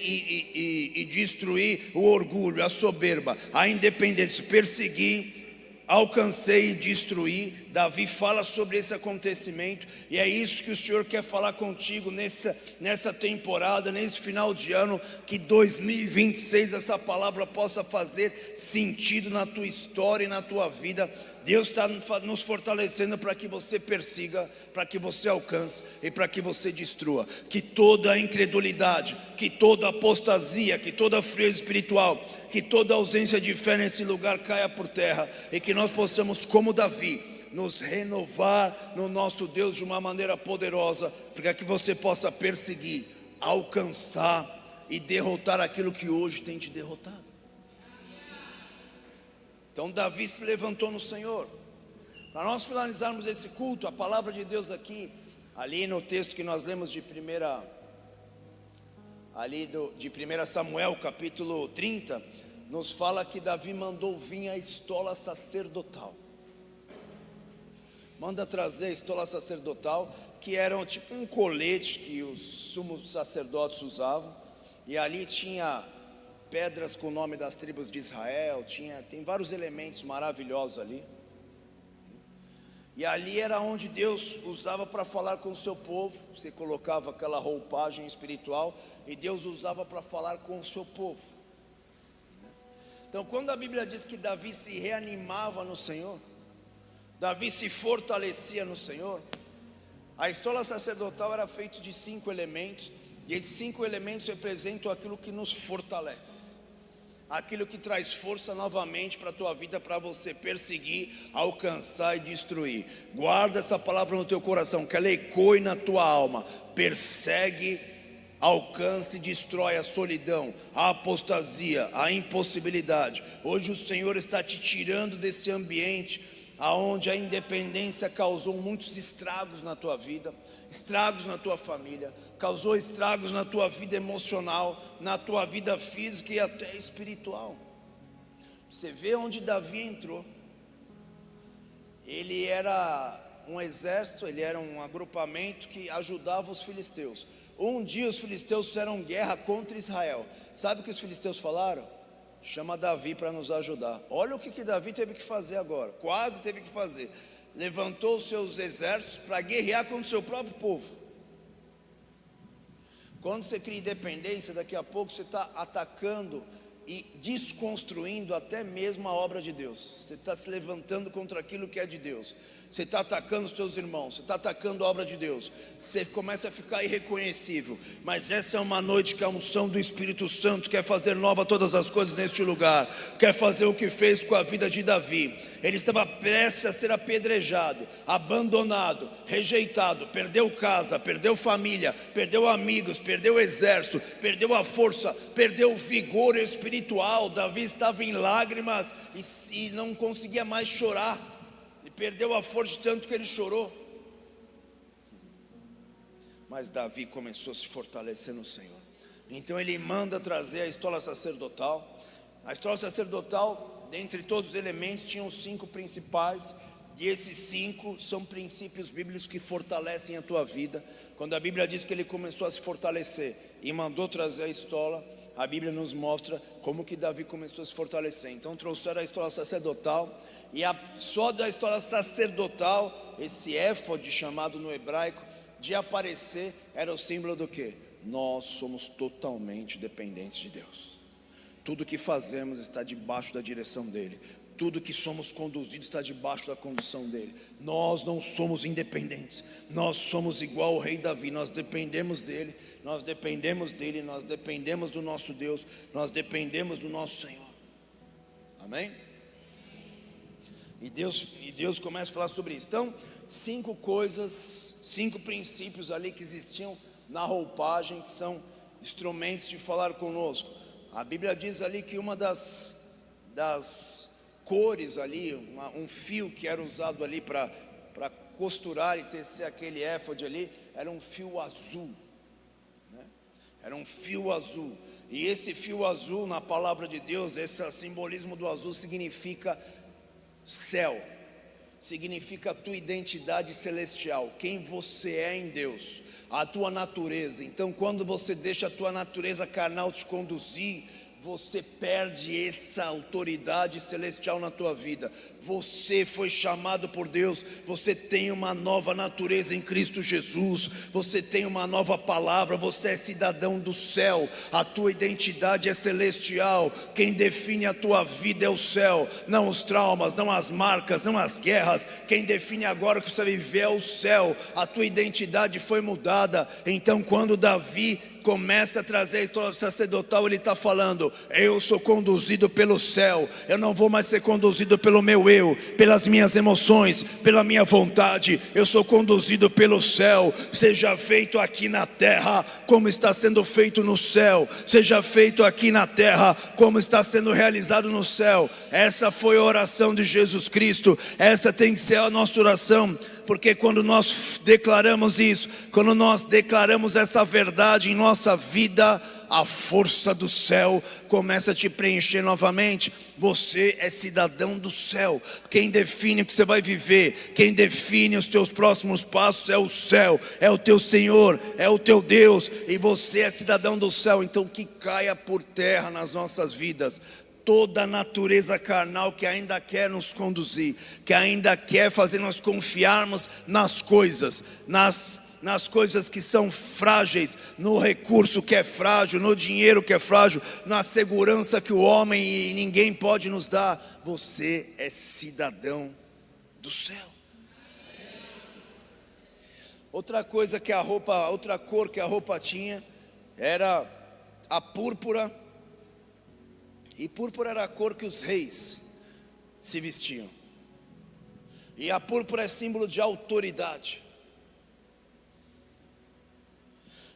e destruí o orgulho, a soberba, a independência. Persegui, alcancei e destruí. Davi fala sobre esse acontecimento, e é isso que o Senhor quer falar contigo nessa temporada, nesse final de ano. Que 2026 essa palavra possa fazer sentido na tua história e na tua vida. Deus está nos fortalecendo para que você persiga, para que você alcance e para que você destrua. Que toda incredulidade, que toda apostasia, que toda frieza espiritual, que toda ausência de fé nesse lugar caia por terra, e que nós possamos, como Davi, nos renovar no nosso Deus de uma maneira poderosa, para que você possa perseguir, alcançar e derrotar aquilo que hoje tem te derrotado. Então Davi se levantou no Senhor. Para nós finalizarmos esse culto, a palavra de Deus aqui, ali no texto que nós lemos de 1 Samuel, capítulo 30, nos fala que Davi mandou vir a estola sacerdotal. Manda trazer a estola sacerdotal, que era tipo um colete que os sumos sacerdotes usavam, e ali tinha pedras com o nome das tribos de Israel, tem vários elementos maravilhosos ali. E ali era onde Deus usava para falar com o seu povo. Você colocava aquela roupagem espiritual e Deus usava para falar com o seu povo. Então, quando a Bíblia diz que Davi se reanimava no Senhor, Davi se fortalecia no Senhor, a estola sacerdotal era feita de 5 elementos, e esses 5 elementos representam aquilo que nos fortalece, aquilo que traz força novamente para a tua vida, para você perseguir, alcançar e destruir. Guarda essa palavra no teu coração, que ela ecoe na tua alma. Persegue, alcance e destrói a solidão, a apostasia, a impossibilidade. Hoje o Senhor está te tirando desse ambiente aonde a independência causou muitos estragos na tua vida, estragos na tua família, causou estragos na tua vida emocional, na tua vida física e até espiritual. Você vê onde Davi entrou. Ele era um exército, ele era um agrupamento que ajudava os filisteus. Um dia os filisteus fizeram guerra contra Israel. Sabe o que os filisteus falaram? Chama Davi para nos ajudar. Olha o que Davi teve que fazer agora. Quase teve que fazer. Levantou os seus exércitos para guerrear contra o seu próprio povo. Quando você cria independência, daqui a pouco você está atacando e desconstruindo até mesmo a obra de Deus. Você está se levantando contra aquilo que é de Deus. Você está atacando os teus irmãos, você está atacando a obra de Deus. Você começa a ficar irreconhecível. Mas essa é uma noite que a unção do Espírito Santo quer fazer nova todas as coisas neste lugar. Quer fazer o que fez com a vida de Davi. Ele estava prestes a ser apedrejado, abandonado, rejeitado, perdeu casa, perdeu família, perdeu amigos, perdeu exército, perdeu a força, perdeu o vigor espiritual. Davi estava em lágrimas e não conseguia mais chorar. Ele perdeu a força de tanto que ele chorou. Mas Davi começou a se fortalecer no Senhor. Então ele manda trazer a estola sacerdotal. A estola sacerdotal, dentre todos os elementos, tinham os 5 principais. E esses 5 são princípios bíblicos que fortalecem a tua vida. Quando a Bíblia diz que ele começou a se fortalecer e mandou trazer a estola, a Bíblia nos mostra como que Davi começou a se fortalecer. Então trouxeram a estola sacerdotal. E só da estola sacerdotal, esse éfode chamado no hebraico, de aparecer, era o símbolo do quê? Nós somos totalmente dependentes de Deus. Tudo que fazemos está debaixo da direção dele. Tudo que somos conduzidos está debaixo da condução dele. Nós não somos independentes. Nós somos igual ao rei Davi. Nós dependemos dele. Nós dependemos dele. Nós dependemos do nosso Deus. Nós dependemos do nosso Senhor. Amém? E Deus começa a falar sobre isso. Então, 5 coisas, 5 princípios ali que existiam na roupagem, que são instrumentos de falar conosco. A Bíblia diz ali que uma das cores ali, um fio que era usado ali para costurar e tecer aquele éfode ali, era um fio azul, né? Era um fio azul. E esse fio azul, na palavra de Deus, esse simbolismo do azul significa céu, significa a tua identidade celestial, quem você é em Deus, a tua natureza. Então quando você deixa a tua natureza carnal te conduzir, você perde essa autoridade celestial na tua vida. Você foi chamado por Deus, você tem uma nova natureza em Cristo Jesus, você tem uma nova palavra, você é cidadão do céu, a tua identidade é celestial. Quem define a tua vida é o céu, não os traumas, não as marcas, não as guerras. Quem define agora o que você vai viver é o céu, a tua identidade foi mudada. Então quando Davi começa a trazer a estola sacerdotal, ele está falando: eu sou conduzido pelo céu, eu não vou mais ser conduzido pelo meu eu, pelas minhas emoções, pela minha vontade, eu sou conduzido pelo céu. Seja feito aqui na terra como está sendo feito no céu, seja feito aqui na terra como está sendo realizado no céu. Essa foi a oração de Jesus Cristo, essa tem que ser a nossa oração. Porque quando nós declaramos isso, quando nós declaramos essa verdade em nossa vida, a força do céu começa a te preencher novamente. Você é cidadão do céu. Quem define o que você vai viver, quem define os teus próximos passos é o céu, é o teu Senhor, é o teu Deus. E você é cidadão do céu. Então que caia por terra nas nossas vidas toda a natureza carnal que ainda quer nos conduzir, que ainda quer fazer nós confiarmos nas coisas, nas coisas que são frágeis, no recurso que é frágil, no dinheiro que é frágil, na segurança que o homem e ninguém pode nos dar. Você é cidadão do céu. Outra coisa que outra cor que a roupa tinha era a púrpura. E púrpura era a cor que os reis se vestiam. E a púrpura é símbolo de autoridade.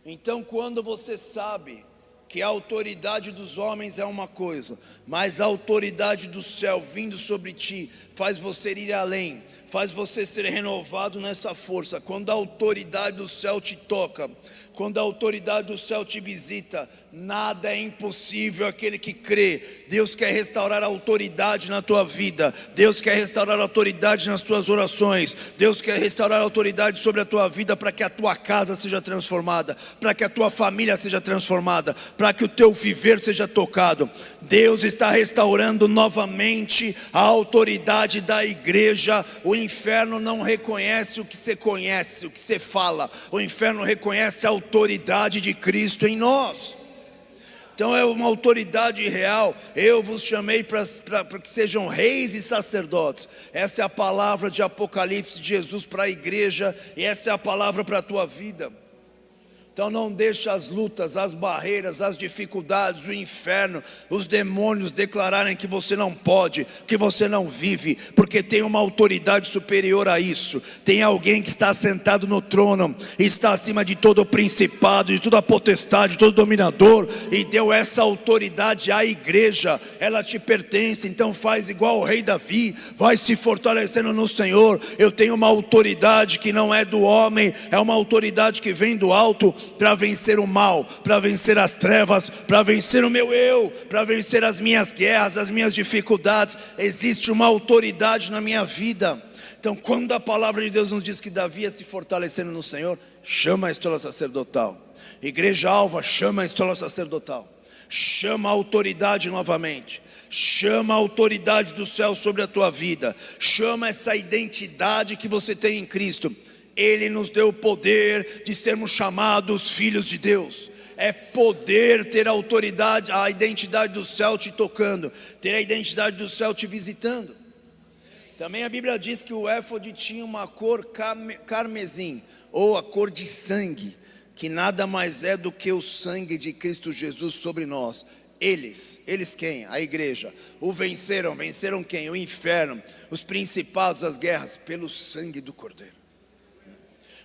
Então quando você sabe que a autoridade dos homens é uma coisa, mas a autoridade do céu vindo sobre ti faz você ir além, faz você ser renovado nessa força. Quando a autoridade do céu te toca, quando a autoridade do céu te visita, nada é impossível aquele que crê. Deus quer restaurar a autoridade na tua vida. Deus quer restaurar a autoridade nas tuas orações. Deus quer restaurar a autoridade sobre a tua vida, para que a tua casa seja transformada, para que a tua família seja transformada, para que o teu viver seja tocado. Deus está restaurando novamente a autoridade da igreja. O inferno não reconhece o que você conhece, o que você fala. O inferno reconhece a autoridade de Cristo em nós. Então é uma autoridade real. Eu vos chamei para que sejam reis e sacerdotes. Essa é a palavra de Apocalipse de Jesus para a igreja, e essa é a palavra para a tua vida. Então não deixe as lutas, as barreiras, as dificuldades, o inferno, os demônios declararem que você não pode, que você não vive, porque tem uma autoridade superior a isso. Tem alguém que está sentado no trono, está acima de todo o principado, de toda a potestade, de todo dominador, e deu essa autoridade à igreja. Ela te pertence. Então faz igual o rei Davi, vai se fortalecendo no Senhor. Eu tenho uma autoridade que não é do homem, é uma autoridade que vem do alto, para vencer o mal, para vencer as trevas, para vencer o meu eu, para vencer as minhas guerras, as minhas dificuldades. Existe uma autoridade na minha vida. Então quando a palavra de Deus nos diz que Davi ia se fortalecendo no Senhor, chama a estola sacerdotal. Igreja Alva, chama a estola sacerdotal. Chama a autoridade novamente. Chama a autoridade do céu sobre a tua vida. Chama essa identidade que você tem em Cristo. Ele nos deu o poder de sermos chamados filhos de Deus. É poder ter a autoridade, a identidade do céu te tocando, ter a identidade do céu te visitando. Também a Bíblia diz que o éfode tinha uma cor carmesim, ou a cor de sangue, que nada mais é do que o sangue de Cristo Jesus sobre nós. Eles quem? A igreja. O venceram quem? O inferno, os principados, as guerras, pelo sangue do Cordeiro.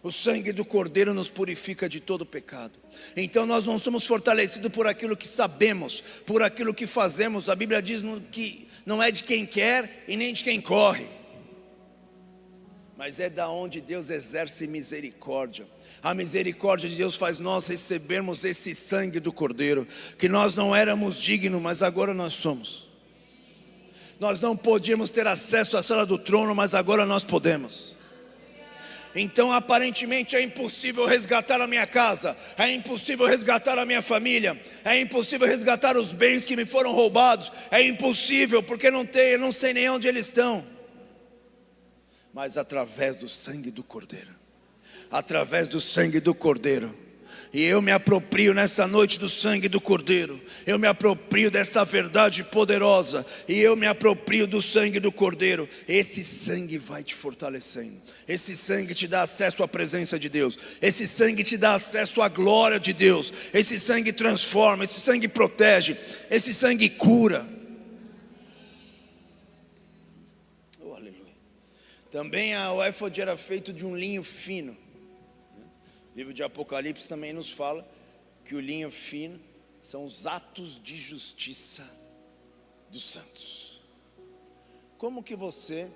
O sangue do Cordeiro nos purifica de todo pecado. Então nós não somos fortalecidos por aquilo que sabemos, por aquilo que fazemos. A Bíblia diz que não é de quem quer e nem de quem corre, mas é da onde Deus exerce misericórdia. A misericórdia de Deus faz nós recebermos esse sangue do Cordeiro, que nós não éramos dignos, mas agora nós somos. Nós não podíamos ter acesso à sala do trono, mas agora nós podemos. Então aparentemente é impossível resgatar a minha casa, é impossível resgatar a minha família, é impossível resgatar os bens que me foram roubados, é impossível porque eu não sei nem onde eles estão. Mas através do sangue do Cordeiro, através do sangue do Cordeiro, e eu me aproprio nessa noite do sangue do Cordeiro, eu me aproprio dessa verdade poderosa, e eu me aproprio do sangue do Cordeiro. Esse sangue vai te fortalecendo, esse sangue te dá acesso à presença de Deus, esse sangue te dá acesso à glória de Deus, esse sangue transforma, esse sangue protege, esse sangue cura. Oh, aleluia. Também o éfode era feito de um linho fino. O livro de Apocalipse também nos fala que o linho fino são os atos de justiça dos santos. Como que você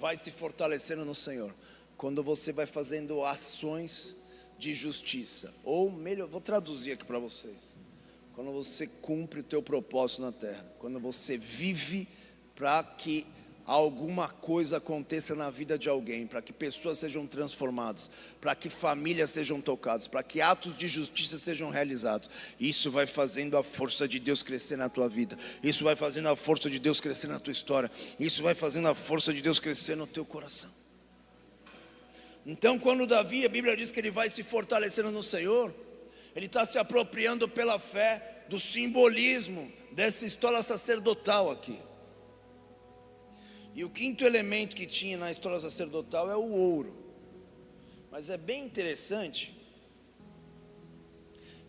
vai se fortalecendo no Senhor? Quando você vai fazendo ações de justiça, ou melhor, vou traduzir aqui para vocês. Quando você cumpre o teu propósito na terra, quando você vive para que alguma coisa aconteça na vida de alguém, para que pessoas sejam transformadas, para que famílias sejam tocadas, para que atos de justiça sejam realizados. Isso vai fazendo a força de Deus crescer na tua vida, isso vai fazendo a força de Deus crescer na tua história, isso vai fazendo a força de Deus crescer no teu coração. Então quando Davi, a Bíblia diz que ele vai se fortalecendo no Senhor, ele está se apropriando pela fé do simbolismo dessa estola sacerdotal aqui. E o quinto elemento que tinha na estola sacerdotal é o ouro. Mas é bem interessante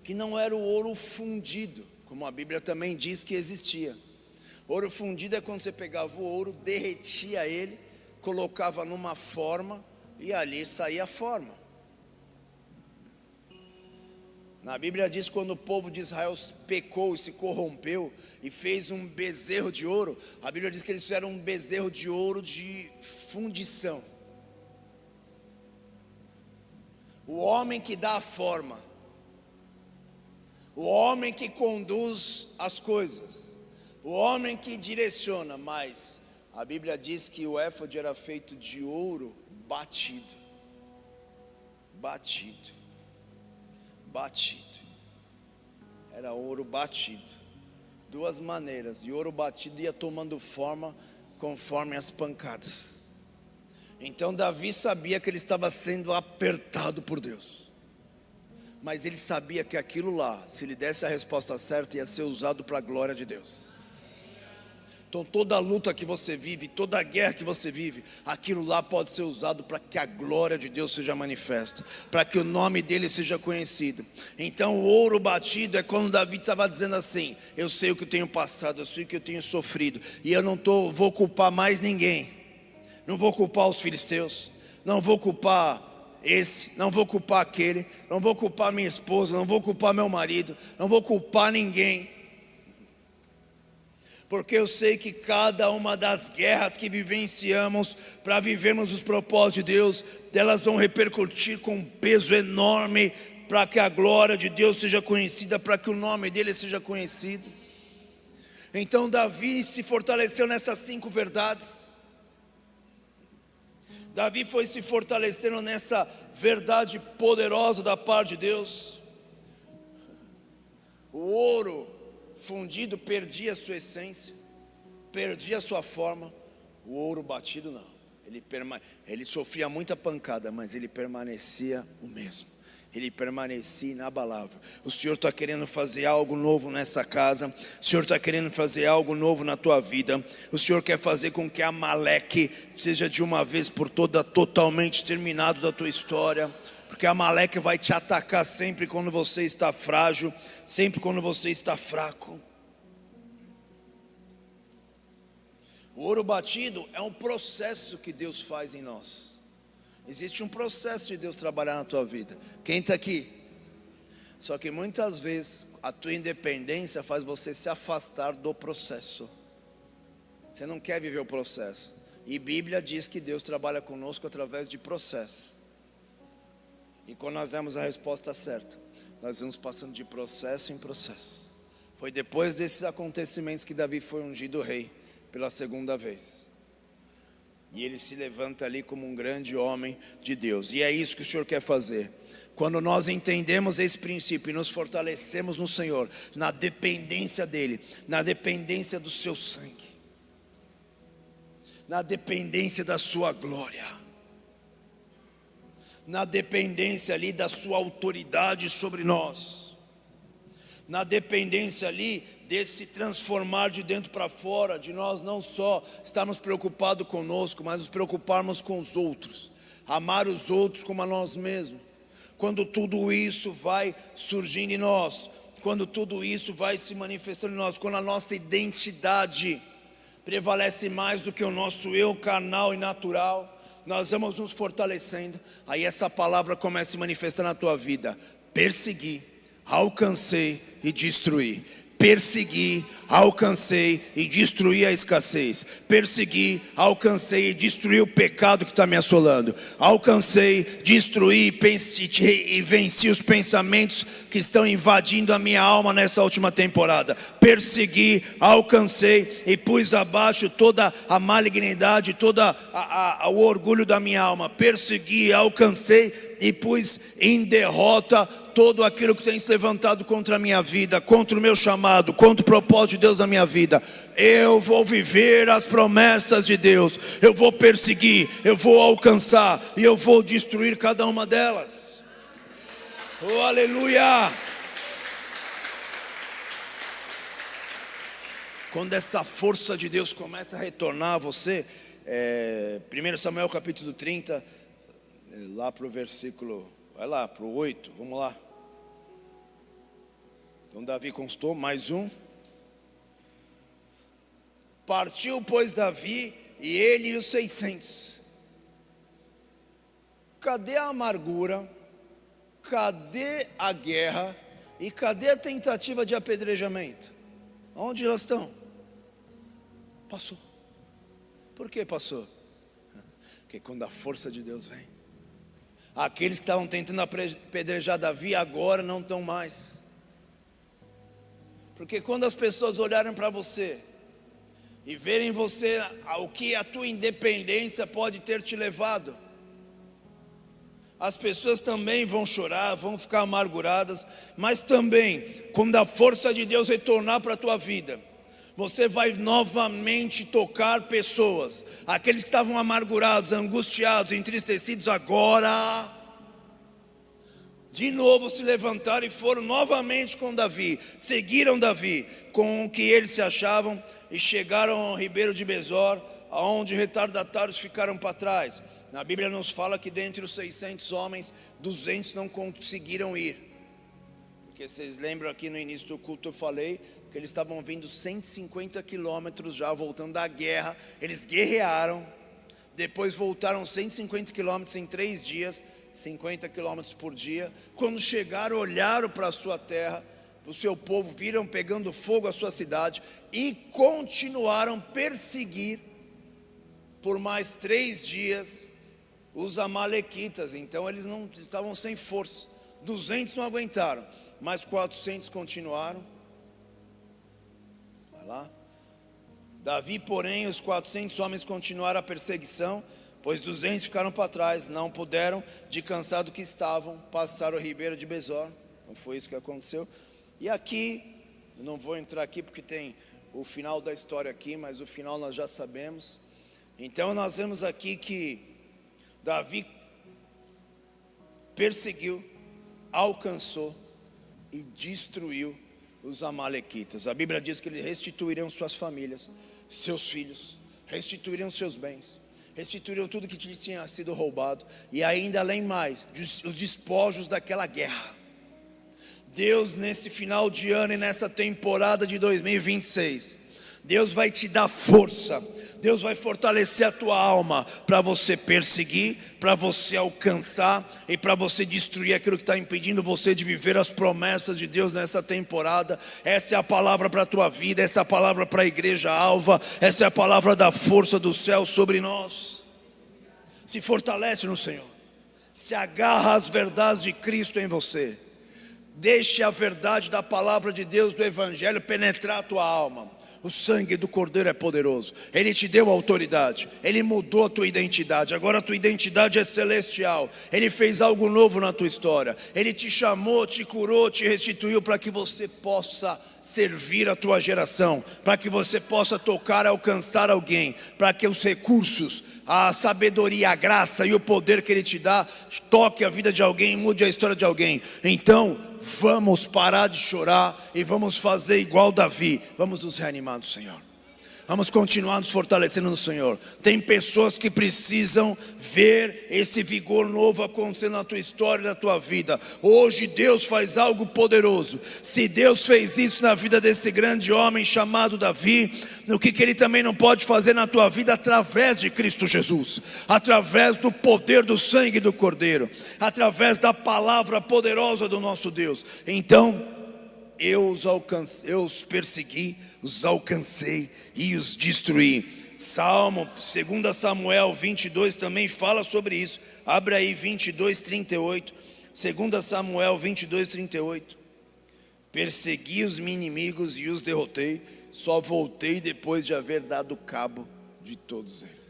que não era o ouro fundido, como a Bíblia também diz que existia. Ouro fundido é quando você pegava o ouro, derretia ele, colocava numa forma e ali saía a forma. Na Bíblia diz que quando o povo de Israel pecou e se corrompeu e fez um bezerro de ouro, a Bíblia diz que eles fizeram um bezerro de ouro de fundição. O homem que dá a forma, o homem que conduz as coisas, o homem que direciona. Mas a Bíblia diz que o éfode era feito de ouro batido. Era ouro batido, duas maneiras, e ouro batido ia tomando forma conforme as pancadas. Então Davi sabia que ele estava sendo apertado por Deus. mas ele sabia que aquilo lá, se ele desse a resposta certa, ia ser usado para a glória de Deus. Então toda a luta que você vive, toda a guerra que você vive, aquilo lá pode ser usado para que a glória de Deus seja manifesta, para que o nome dele seja conhecido. Então o ouro batido é quando Davi estava dizendo assim: eu sei o que eu tenho passado, eu sei o que eu tenho sofrido, e eu não vou culpar mais ninguém. Não vou culpar os filisteus, não vou culpar esse, não vou culpar aquele, não vou culpar minha esposa, não vou culpar meu marido, não vou culpar ninguém. Porque eu sei que cada uma das guerras que vivenciamos para vivermos os propósitos de Deus, elas vão repercutir com um peso enorme para que a glória de Deus seja conhecida, para que o nome dele seja conhecido. Então Davi se fortaleceu nessas 5 verdades. Davi foi se fortalecendo nessa verdade poderosa da parte de Deus. O ouro fundido perdia a sua essência, perdia a sua forma. O ouro batido não, ele sofria muita pancada, mas ele permanecia o mesmo, ele permanecia inabalável. O Senhor está querendo fazer algo novo nessa casa, o Senhor está querendo fazer algo novo na tua vida. O Senhor quer fazer com que Amaleque seja de uma vez por todas totalmente exterminado da tua história, porque Amaleque vai te atacar sempre quando você está frágil, sempre quando você está fraco. O ouro batido é um processo que Deus faz em nós. Existe um processo de Deus trabalhar na tua vida. Quem está aqui? Só que muitas vezes a tua independência faz você se afastar do processo. Você não quer viver o processo. E Bíblia diz que Deus trabalha conosco através de processo. E quando nós demos a resposta certa, nós vamos passando de processo em processo. Foi depois desses acontecimentos que Davi foi ungido rei pela segunda vez. E ele se levanta ali como um grande homem de Deus. E é isso que o Senhor quer fazer. Quando nós entendemos esse princípio e nos fortalecemos no Senhor, na dependência dEle, na dependência do seu sangue, na dependência da sua glória, na dependência ali da sua autoridade sobre nós, na dependência ali desse transformar de dentro para fora, de nós não só estarmos preocupados conosco, mas nos preocuparmos com os outros, amar os outros como a nós mesmos. Quando tudo isso vai surgindo em nós, quando tudo isso vai se manifestando em nós, quando a nossa identidade prevalece mais do que o nosso eu carnal e natural, nós vamos nos fortalecendo. Aí essa palavra começa a se manifestar na tua vida: persegui, alcancei e destruí. Persegui, alcancei e destruí a escassez. Persegui, alcancei e destruí o pecado que está me assolando. Alcancei, destruí e venci os pensamentos que estão invadindo a minha alma nessa última temporada. Persegui, alcancei e pus abaixo toda a malignidade, toda o orgulho da minha alma. Persegui, alcancei e pus em derrota todo aquilo que tem se levantado contra a minha vida, contra o meu chamado, contra o propósito de Deus na minha vida. Eu vou viver as promessas de Deus, eu vou perseguir, eu vou alcançar e eu vou destruir cada uma delas. Oh, aleluia! Quando essa força de Deus começa a retornar a você, 1 Samuel capítulo 30, lá para o versículo, vai lá para o 8, vamos lá. Então Davi conquistou mais um. Partiu, pois, Davi e ele e os 600. Cadê a amargura? Cadê a guerra? E cadê a tentativa de apedrejamento? Onde elas estão? Passou. Por que passou? Porque quando a força de Deus vem, aqueles que estavam tentando apedrejar Davi agora não estão mais. Porque quando as pessoas olharem para você e verem você, o que a tua independência pode ter te levado, as pessoas também vão chorar, vão ficar amarguradas. Mas também, quando a força de Deus retornar para a tua vida, você vai novamente tocar pessoas. Aqueles que estavam amargurados, angustiados, entristecidos, agora de novo se levantaram e foram novamente com Davi. Seguiram Davi com o que eles se achavam e chegaram ao ribeiro de Besor, aonde retardatários ficaram para trás. Na Bíblia nos fala que dentre os 600 homens, 200 não conseguiram ir. Porque vocês lembram aqui no início do culto eu falei que eles estavam vindo 150 quilômetros já, voltando da guerra. Eles guerrearam, depois voltaram 150 quilômetros em 3 dias, 50 quilômetros por dia. Quando chegaram, olharam para a sua terra, o seu povo, viram pegando fogo a sua cidade e continuaram a perseguir por mais 3 dias os amalequitas. Então eles não estavam sem força. 200 não aguentaram, mas 400 continuaram. Vai lá. Davi, porém, os 400 homens continuaram a perseguição, pois 200 ficaram para trás, não puderam, de cansado que estavam, passar o ribeiro de Besor. Não foi isso que aconteceu. E aqui, eu não vou entrar aqui porque tem o final da história aqui, mas o final nós já sabemos. Então nós vemos aqui que Davi perseguiu, alcançou e destruiu os amalequitas. A Bíblia diz que eles restituiriam suas famílias, seus filhos, restituiriam seus bens, restituiriam tudo que tinha sido roubado, e ainda além mais, os despojos daquela guerra. Deus, nesse final de ano e nessa temporada de 2026, Deus vai te dar força, Deus vai fortalecer a tua alma para você perseguir, para você alcançar e para você destruir aquilo que está impedindo você de viver as promessas de Deus nessa temporada. Essa é a palavra para a tua vida, essa é a palavra para a igreja Alva, essa é a palavra da força do céu sobre nós. Se fortalece no Senhor, se agarra às verdades de Cristo em você. Deixe a verdade da palavra de Deus, do Evangelho, penetrar a tua alma. O sangue do Cordeiro é poderoso. Ele te deu autoridade, Ele mudou a tua identidade. Agora a tua identidade é celestial. Ele fez algo novo na tua história. Ele te chamou, te curou, te restituiu para que você possa servir a tua geração, para que você possa tocar, alcançar alguém, para que os recursos, a sabedoria, a graça e o poder que Ele te dá toque a vida de alguém, mude a história de alguém. Então vamos parar de chorar e vamos fazer igual Davi. Vamos nos reanimar no Senhor. Vamos continuar nos fortalecendo no Senhor. Tem pessoas que precisam ver esse vigor novo acontecendo na tua história e na tua vida. Hoje Deus faz algo poderoso. Se Deus fez isso na vida desse grande homem chamado Davi, o que Ele também não pode fazer na tua vida através de Cristo Jesus, através do poder do sangue do Cordeiro, através da palavra poderosa do nosso Deus. Então eu os persegui, os alcancei e os destruí. Salmo 2 Samuel 22 também fala sobre isso. Abre aí 22:38. 2 Samuel 22:38. Persegui os meus inimigos e os derrotei, só voltei depois de haver dado cabo de todos eles.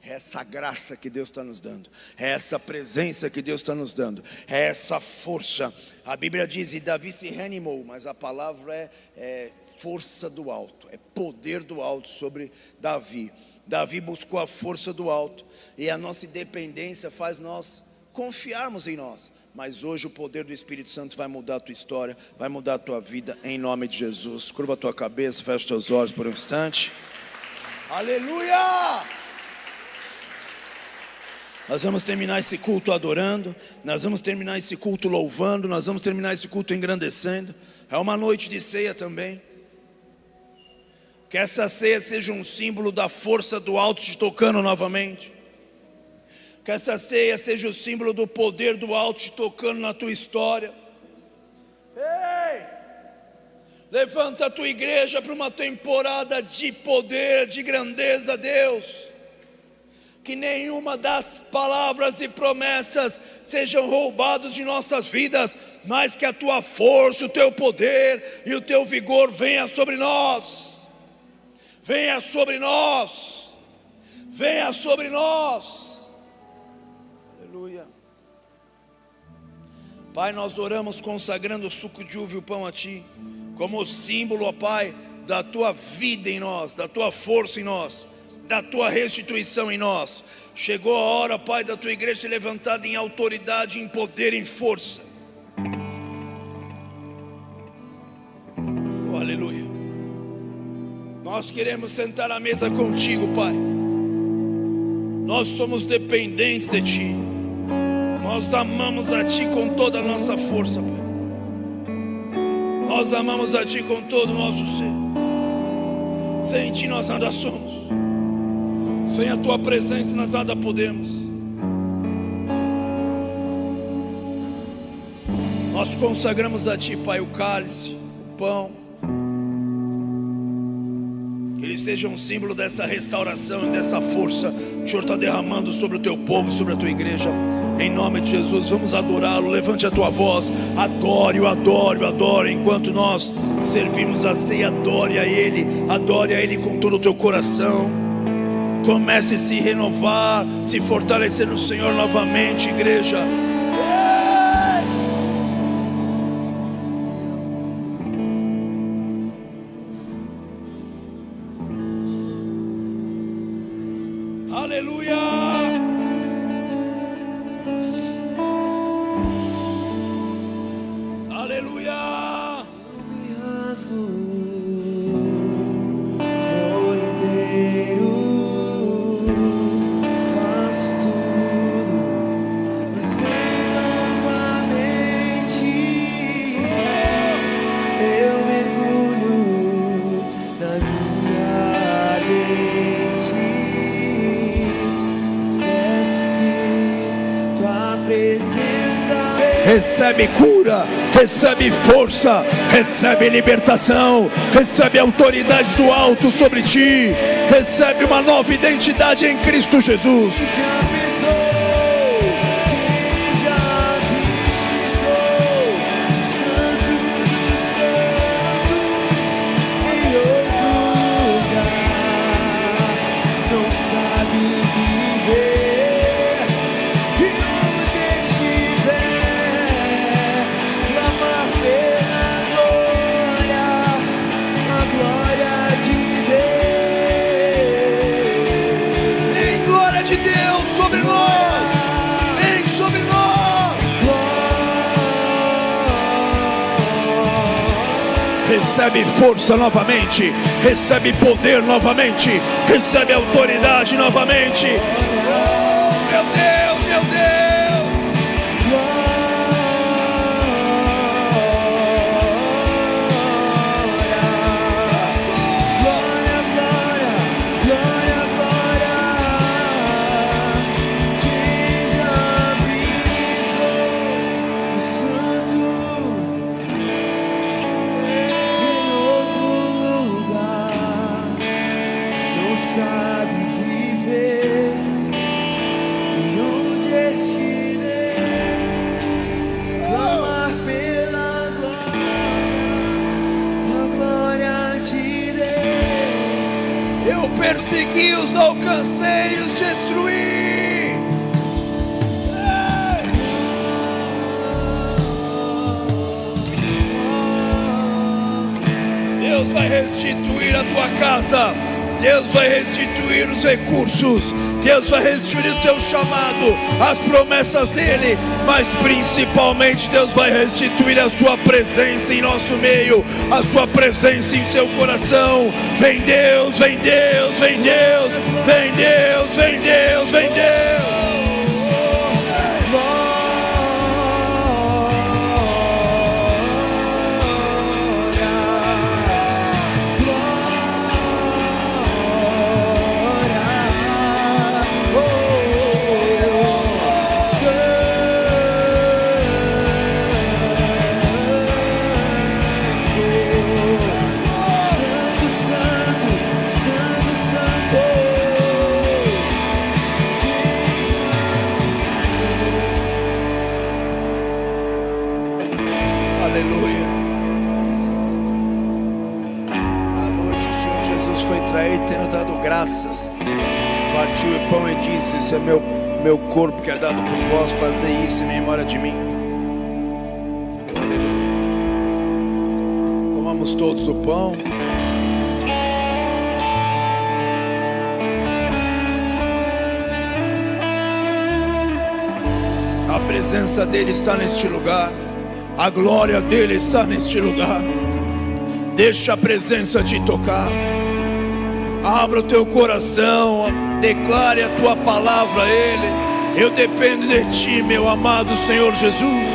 É essa graça que Deus está nos dando, é essa presença que Deus está nos dando, é essa força. A Bíblia diz, e Davi se reanimou, mas a palavra é força do alto, é poder do alto sobre Davi. Davi buscou a força do alto, e a nossa independência faz nós confiarmos em nós. Mas hoje o poder do Espírito Santo vai mudar a tua história, vai mudar a tua vida, em nome de Jesus. Curva a tua cabeça, fecha os teus olhos por um instante. Aleluia! Nós vamos terminar esse culto adorando, nós vamos terminar esse culto louvando, nós vamos terminar esse culto engrandecendo. É uma noite de ceia também. Que essa ceia seja um símbolo da força do alto te tocando novamente. Que essa ceia seja o símbolo do poder do alto te tocando na tua história. Ei! Levanta a tua igreja para uma temporada de poder, de grandeza, Deus. Que nenhuma das palavras e promessas sejam roubados de nossas vidas, mas que a tua força, o teu poder e o teu vigor venha sobre nós. Venha sobre nós. Venha sobre nós. Aleluia. Pai, nós oramos consagrando o suco de uva e o pão a Ti, como símbolo, ó Pai, da Tua vida em nós, da Tua força em nós. da tua restituição em nós. Chegou a hora, Pai, da tua igreja ser levantada em autoridade, em poder, em força. Oh, aleluia. Nós queremos sentar à mesa contigo, Pai. Nós somos dependentes de Ti. Nós amamos a Ti com toda a nossa força, Pai. Nós amamos a Ti com todo o nosso ser. Sem Ti nós nada somos. Sem a Tua presença nós nada podemos. Nós consagramos a Ti, Pai, o cálice, o pão. Que ele seja um símbolo dessa restauração e dessa força que o Senhor está derramando sobre o Teu povo, sobre a Tua igreja. Em nome de Jesus, vamos adorá-lo. Levante a tua voz, adore-o, adore-o, adore. Enquanto nós servimos a ceia, adore a Ele com todo o teu coração. Comece a se renovar, se fortalecer no Senhor novamente, igreja. Aleluia! Aleluia! Por inteiro faço tudo, mas vem novamente. Eu mergulho na minha ardente, mas peço que tua presença Recebe cura, recebe força, recebe libertação, recebe autoridade do alto sobre ti, recebe uma nova identidade em Cristo Jesus. já pisou, quem já pisou no Santo dos Santos, em outro lugar, não sabe viver, e onde estiver, clamar pela glória, a glória de Deus. Vem glória de Deus sobre nós, vem sobre nós. Recebe força novamente, recebe poder novamente, recebe autoridade novamente. Oh, meu Deus, meu Deus. Glória, glória, glória, glória. Quem já pisou no santo em outro lugar, não sabe viver, e onde estiver, clamar pela glória, a glória de Deus. Eu persegui, os alcancei e os destruí. Ei! Deus vai restituir a tua casa, Deus vai restituir os recursos, Deus vai restituir o teu chamado, as promessas dele, mas principalmente Deus vai restituir a sua presença em nosso meio, a sua presença em seu coração. Vem Deus, vem Deus, vem Deus, vem Deus, vem Deus, vem Deus. Aleluia. À noite o Senhor Jesus foi traído, tendo dado graças, partiu o pão e disse: esse é meu corpo que é dado por vós, fazei isso em memória de mim. Aleluia. Comamos todos o pão. A presença dele está neste lugar. A glória dele está neste lugar. Deixa a presença te tocar. Abra o teu coração, declare a tua palavra a Ele. Eu dependo de Ti, meu amado Senhor Jesus.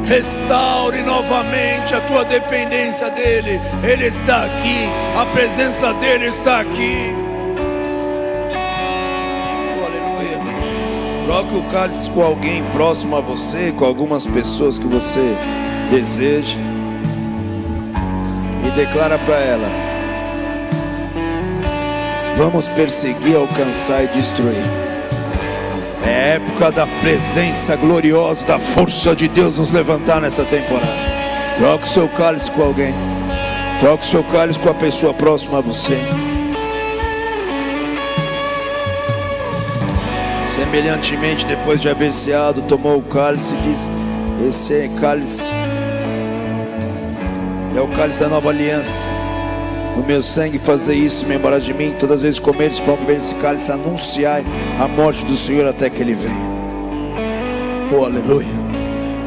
Restaure novamente a tua dependência dEle. Ele está aqui, a presença dEle está aqui. Oh, aleluia. Troque o cálice com alguém próximo a você, com algumas pessoas que você deseja, e declara para ela: vamos perseguir, alcançar e destruir. É época da presença gloriosa, da força de Deus nos levantar nessa temporada. Troque o seu cálice com alguém. Troque o seu cálice com a pessoa próxima a você. Semelhantemente, depois de haver ceado, tomou o cálice e disse: esse cálice é o cálice da nova aliança. No meu sangue fazer isso, memória de mim. Todas as vezes comeres pão, beber esse cálice, anunciai a morte do Senhor até que Ele venha. Oh, aleluia.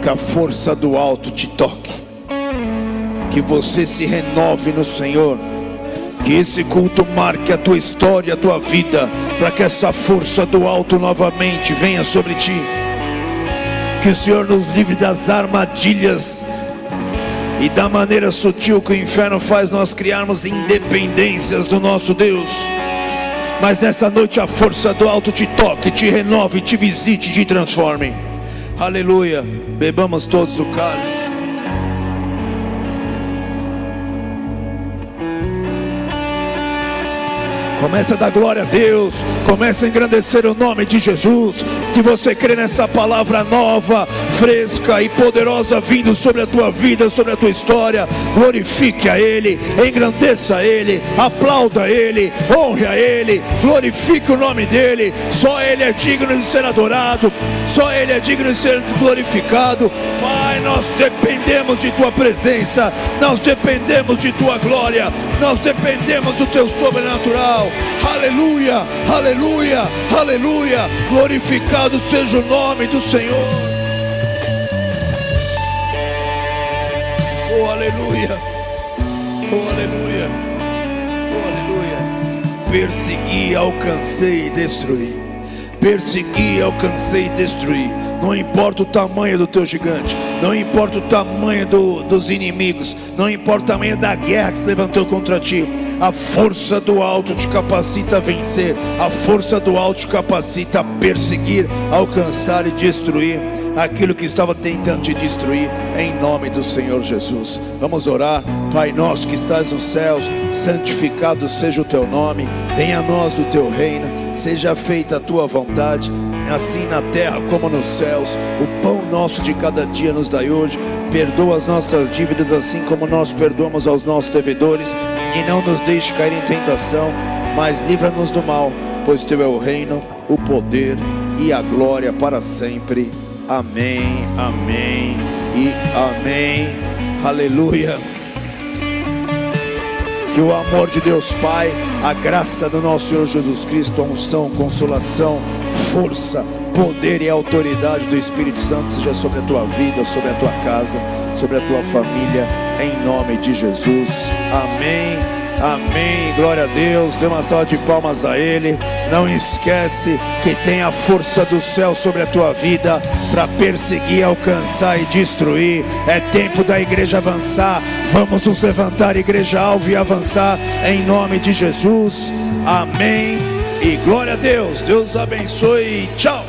Que a força do alto te toque. Que você se renove no Senhor. Que esse culto marque a tua história, a tua vida, para que essa força do alto novamente venha sobre ti. Que o Senhor nos livre das armadilhas e da maneira sutil que o inferno faz nós criarmos independências do nosso Deus. Mas nessa noite a força do alto te toque, te renove, te visite, te transforme. Aleluia. Bebamos todos o cálice. Começa a dar glória a Deus. Começa a engrandecer o nome de Jesus. Que você crê nessa palavra nova, fresca e poderosa vindo sobre a tua vida, sobre a tua história. Glorifique a Ele, engrandeça a Ele, aplauda a Ele, honre a Ele, glorifique o nome dEle. Só Ele é digno de ser adorado, só Ele é digno de ser glorificado. Pai, nós dependemos de Tua presença, nós dependemos de Tua glória, nós dependemos do Teu sobrenatural. Aleluia, aleluia, aleluia. Glorificado seja o nome do Senhor. Oh, aleluia, oh, aleluia, oh, aleluia. Persegui, alcancei e destruí. Persegui, alcancei e destruí. Não importa o tamanho do teu gigante, não importa o tamanho dos inimigos, não importa o tamanho da guerra que se levantou contra ti. A força do alto te capacita a vencer. A força do alto te capacita a perseguir, alcançar e destruir aquilo que estava tentando te destruir, em nome do Senhor Jesus. Vamos orar. Pai nosso que estás nos céus, santificado seja o teu nome. Venha a nós o teu reino. Seja feita a tua vontade, assim na terra como nos céus. O pão nosso de cada dia nos dai hoje. Perdoa as nossas dívidas, assim como nós perdoamos aos nossos devedores. E não nos deixe cair em tentação, mas livra-nos do mal, pois teu é o reino, o poder e a glória para sempre. Amém, amém e amém. Aleluia. Que o amor de Deus Pai, a graça do nosso Senhor Jesus Cristo, a unção, consolação, força, poder e autoridade do Espírito Santo seja sobre a tua vida, sobre a tua casa, sobre a tua família, em nome de Jesus. Amém, amém, glória a Deus. Dê uma salva de palmas a Ele. Não esquece que tem a força do céu sobre a tua vida para perseguir, alcançar e destruir. É tempo da igreja avançar. Vamos nos levantar, igreja alvo, e avançar em nome de Jesus. Amém e glória a Deus. Deus abençoe. Tchau.